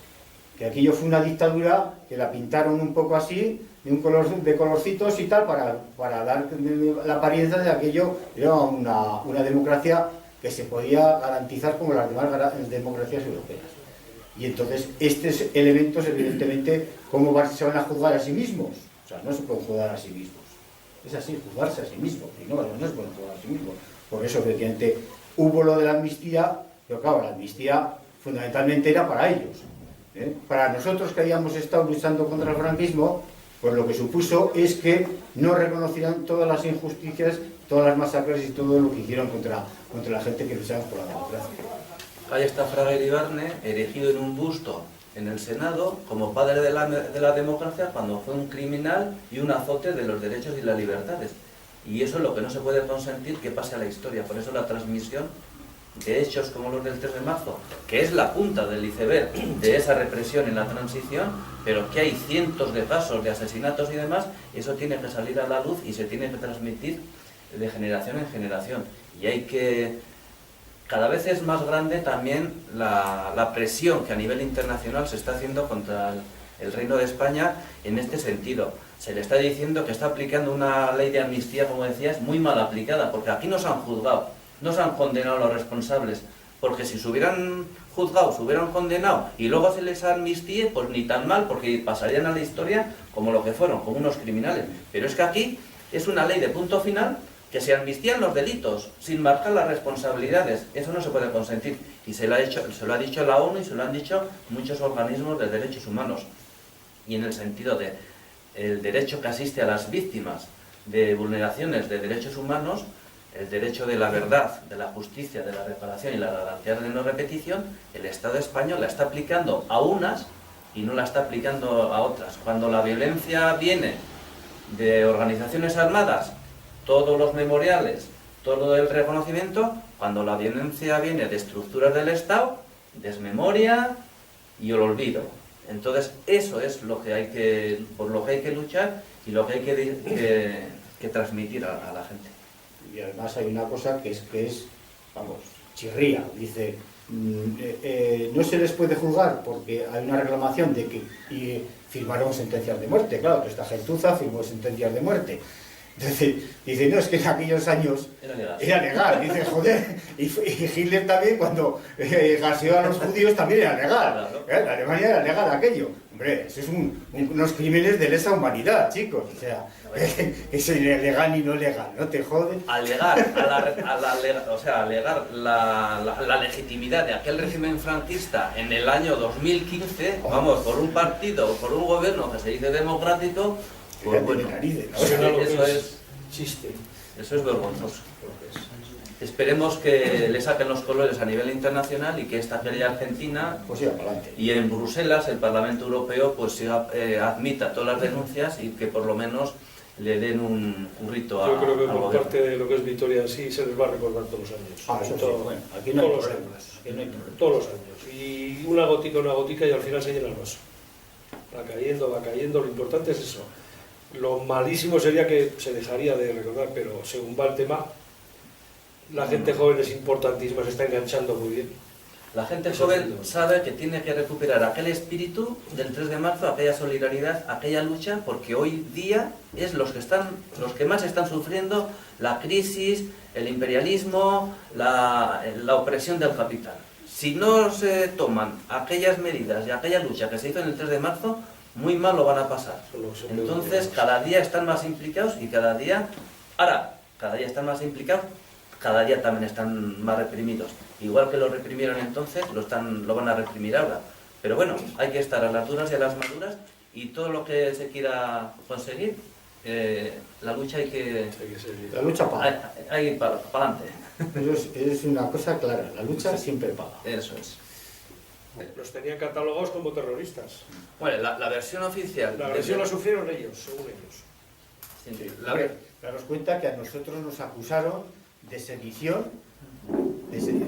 Que aquello fue una dictadura que la pintaron un poco así, de colorcitos y tal, para dar la apariencia de aquello era una democracia que se podía garantizar como las demás democracias europeas. Y entonces, estos elementos, evidentemente, ¿cómo se van a juzgar a sí mismos? O sea, no se pueden juzgar a sí mismos. Es así, juzgarse a sí mismos. Y no se pueden juzgar a sí mismos. Por eso, efectivamente, hubo lo de la amnistía, pero claro, la amnistía fundamentalmente era para ellos. Para nosotros que habíamos estado luchando contra el franquismo, pues lo que supuso es que no reconocieran todas las injusticias, todas las masacres y todo lo que hicieron contra la gente que luchaba por la democracia. Ahí está Fraga Iribarne, erigido en un busto en el Senado como padre de la democracia, cuando fue un criminal y un azote de los derechos y las libertades. Y eso es lo que no se puede consentir que pase a la historia. Por eso la transmisión de hechos como los del 3 de marzo, que es la punta del iceberg de esa represión en la transición, pero que hay cientos de casos de asesinatos y demás, eso tiene que salir a la luz y se tiene que transmitir de generación en generación. Y hay que... Cada vez es más grande también la presión que a nivel internacional se está haciendo contra el Reino de España en este sentido. Se le está diciendo que está aplicando una ley de amnistía, como decías, muy mal aplicada, porque aquí no se han juzgado, no se han condenado a los responsables, porque si se hubieran juzgado, se hubieran condenado y luego se les amnistíe, pues ni tan mal, porque pasarían a la historia como lo que fueron, como unos criminales. Pero es que aquí es una ley de punto final, que se amnistían los delitos sin marcar las responsabilidades. Eso no se puede consentir. Y se lo ha dicho la ONU y se lo han dicho muchos organismos de derechos humanos. Y en el sentido de el derecho que asiste a las víctimas de vulneraciones de derechos humanos, el derecho de la verdad, de la justicia, de la reparación y la garantía de no repetición, el Estado español la está aplicando a unas y no la está aplicando a otras. Cuando la violencia viene de organizaciones armadas, todos los memoriales, todo el reconocimiento. Cuando la violencia viene de estructuras del Estado, desmemoria y el olvido. Entonces eso es por lo que hay que luchar y lo que hay que transmitir a la gente. Y además hay una cosa que es vamos, chirría. Dice, no se les puede juzgar porque hay una reclamación de que firmaron sentencias de muerte. Claro, que esta gentuza firmó sentencias de muerte. Entonces, dice, no, es que en aquellos años era legal. Dice, joder, y Hitler también, cuando gaseó a los judíos, también era legal. En Alemania era legal aquello. Hombre, eso es unos crímenes de lesa humanidad, chicos. O sea, es legal y no legal, no te joden. Alegar la legitimidad de aquel régimen franquista en el año 2015, vamos, por un partido, por un gobierno que se dice democrático. Pues bueno, eso es vergonzoso. Esperemos que le saquen los colores a nivel internacional y que esta querella argentina pues siga para adelante. Y en Bruselas el Parlamento Europeo pues admita todas las denuncias y que por lo menos le den un currito a... Yo creo que por parte de lo que es Vitoria sí se les va a recordar todos los años. Eso sí, bueno, aquí no hay problemas. Todos los años. Y una gotica y al final se llena el vaso. Va cayendo, lo importante es eso. Lo malísimo sería que se dejaría de recordar, pero según va el tema, la gente joven es importantísima, se está enganchando muy bien. La gente joven sabe que tiene que recuperar aquel espíritu del 3 de marzo, aquella solidaridad, aquella lucha, porque hoy día es los que más están sufriendo la crisis, el imperialismo, la opresión del capital. Si no se toman aquellas medidas y aquella lucha que se hizo en el 3 de marzo, muy mal lo van a pasar. Entonces, cada día están más implicados y cada día están más implicados, cada día también están más reprimidos. Igual que lo reprimieron entonces, lo van a reprimir ahora. Pero bueno, hay que estar a las duras y a las maduras y todo lo que se quiera conseguir, la lucha hay que... La lucha paga. Hay que ir para adelante. Es una cosa clara, la lucha siempre paga. Eso es. Los tenían catalogados como terroristas. Bueno, la versión oficial... La versión la sufrieron ellos, según ellos. Sí, daros cuenta que a nosotros nos acusaron de sedición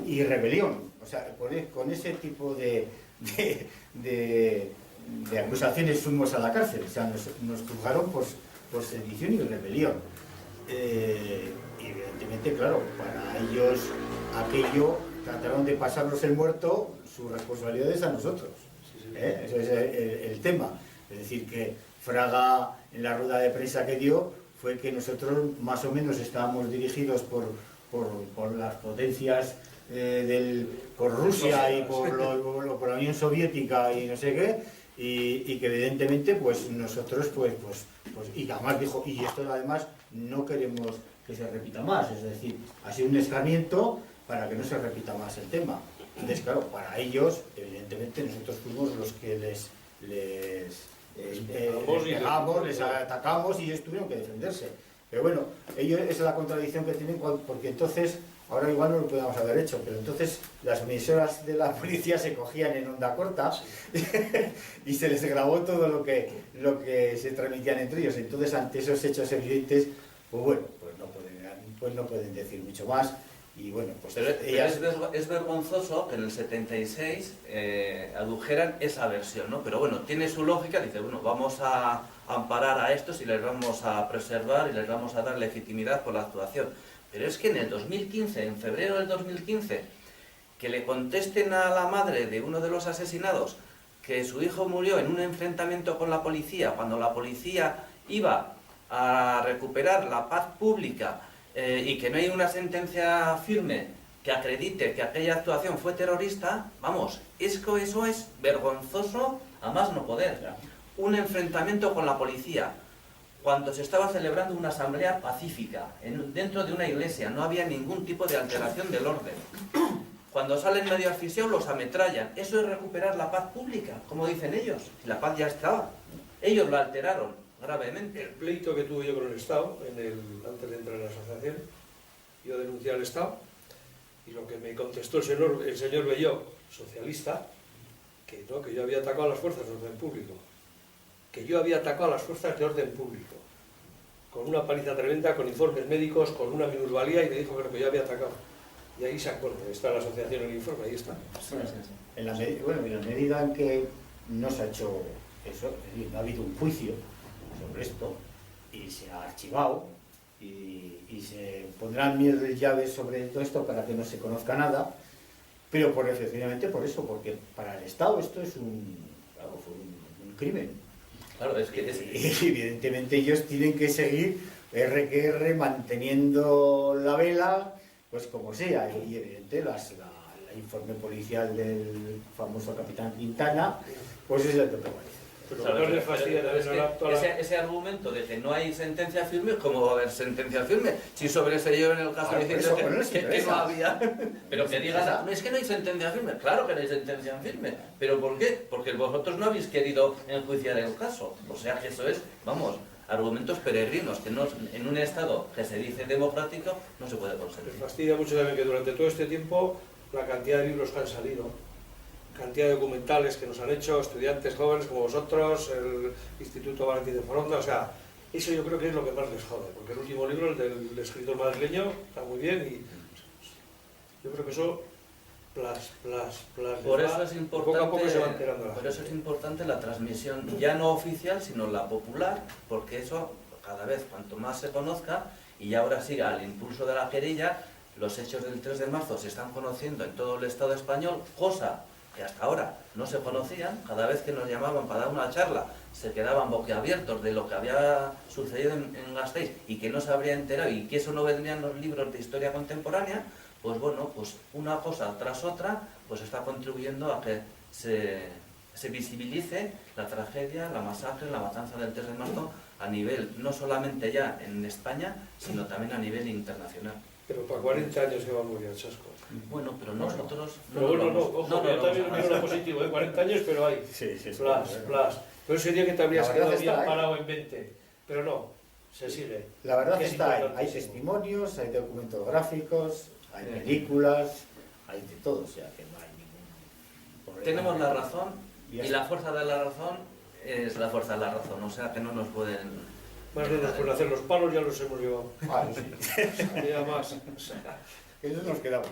y rebelión. O sea, con ese tipo de acusaciones fuimos a la cárcel. O sea, nos juzgaron por sedición y rebelión. Evidentemente, claro, para ellos aquello trataron de pasarnos el muerto, su responsabilidad es a nosotros. Ese es el tema. Es decir, que Fraga en la rueda de prensa que dio fue que nosotros más o menos estábamos dirigidos por las potencias por Rusia y por la Unión Soviética y no sé qué, y que evidentemente pues nosotros pues y además dijo, y esto además no queremos que se repita más, es decir, ha sido un escarmiento para que no se repita más el tema. Entonces, claro, para ellos, evidentemente, nosotros fuimos los que les pegamos, les atacamos y ellos tuvieron que defenderse. Pero bueno, ellos es la contradicción que tienen, porque entonces, ahora igual no lo podíamos haber hecho, pero entonces las emisoras de la policía se cogían en onda corta y se les grabó todo lo que se transmitían entre ellos. Entonces, ante esos hechos evidentes, pues bueno, pues no pueden decir mucho más. Y bueno, pues pero es vergonzoso que en el 76 adujeran esa versión, ¿no? Pero bueno, tiene su lógica, dice, bueno, vamos a amparar a estos y les vamos a preservar y les vamos a dar legitimidad por la actuación. Pero es que en el 2015, en febrero del 2015, que le contesten a la madre de uno de los asesinados que su hijo murió en un enfrentamiento con la policía, cuando la policía iba a recuperar la paz pública, y que no hay una sentencia firme que acredite que aquella actuación fue terrorista, vamos, eso es vergonzoso a más no poder. Un enfrentamiento con la policía, cuando se estaba celebrando una asamblea pacífica, dentro de una iglesia, no había ningún tipo de alteración del orden. Cuando salen medio asfixiados los ametrallan. Eso es recuperar la paz pública, como dicen ellos. Y la paz ya estaba. Ellos la alteraron gravemente. El pleito que tuve yo con el Estado, antes de entrar en la asociación, yo denuncié al Estado, y lo que me contestó el señor Belló, socialista, que no, que yo había atacado a las fuerzas de orden público, que yo había atacado a las fuerzas de orden público, con una paliza tremenda, con informes médicos, con una minusvalía, y me dijo que yo había atacado. Y ahí se acuerda, está la asociación en el informe, ahí está. En la medida en que no se ha hecho eso, es decir, no ha habido un juicio sobre esto, y se ha archivado, y se pondrán miles de llaves sobre todo esto para que no se conozca nada, pero efectivamente por eso, porque para el Estado esto es un crimen. Claro, es que y evidentemente ellos tienen que seguir R manteniendo la vela, pues como sea, y evidentemente el informe policial del famoso capitán Quintana, pues es el que prevalece. Ese argumento de que no hay sentencia firme, ¿cómo va a haber sentencia firme? Si sobre ese yo en el caso diciendo que no había, pero que digan, es que no hay sentencia firme. Claro que no hay sentencia firme, pero ¿por qué? Porque vosotros no habéis querido enjuiciar el caso. O sea que eso es, vamos, argumentos peregrinos, que no, en un Estado que se dice democrático no se puede conseguir. Me fastidia mucho también que durante todo este tiempo la cantidad de libros que han salido, cantidad de documentales que nos han hecho estudiantes jóvenes como vosotros, el Instituto Valentín de Foronda, o sea, eso yo creo que es lo que más les jode, porque el último libro, el del escritor madrileño, está muy bien y yo creo que eso por eso es importante, poco a poco se va enterando la por eso es importante la transmisión, ya no oficial, sino la popular, porque eso cada vez cuanto más se conozca, y ahora siga al impulso de la querella, los hechos del 3 de marzo se están conociendo en todo el Estado español, cosa que hasta ahora no se conocían. Cada vez que nos llamaban para dar una charla se quedaban boquiabiertos de lo que había sucedido en Gasteiz y que no se habría enterado y que eso no vendría en los libros de historia contemporánea. Pues bueno, pues una cosa tras otra pues está contribuyendo a que se visibilice la tragedia, la masacre, la matanza del 3 de marzo a nivel no solamente ya en España, sino también a nivel internacional. Pero para 40 años que va a morir el chasco. Bueno, pero nosotros... Pero bueno, ojo, yo también miro lo positivo, 40 años, pero hay plas. Pero sería que te habrías quedado bien parado en 20. Pero no, se sigue. La verdad está ahí. Hay testimonios, hay documentos gráficos, hay películas, hay de todo, o sea que no hay ningún problema. Tenemos la razón y la fuerza de la razón es la fuerza de la razón, o sea que no nos pueden... Más de por hacer los palos ya los hemos llevado. Sí. Ya más. Eso nos quedamos.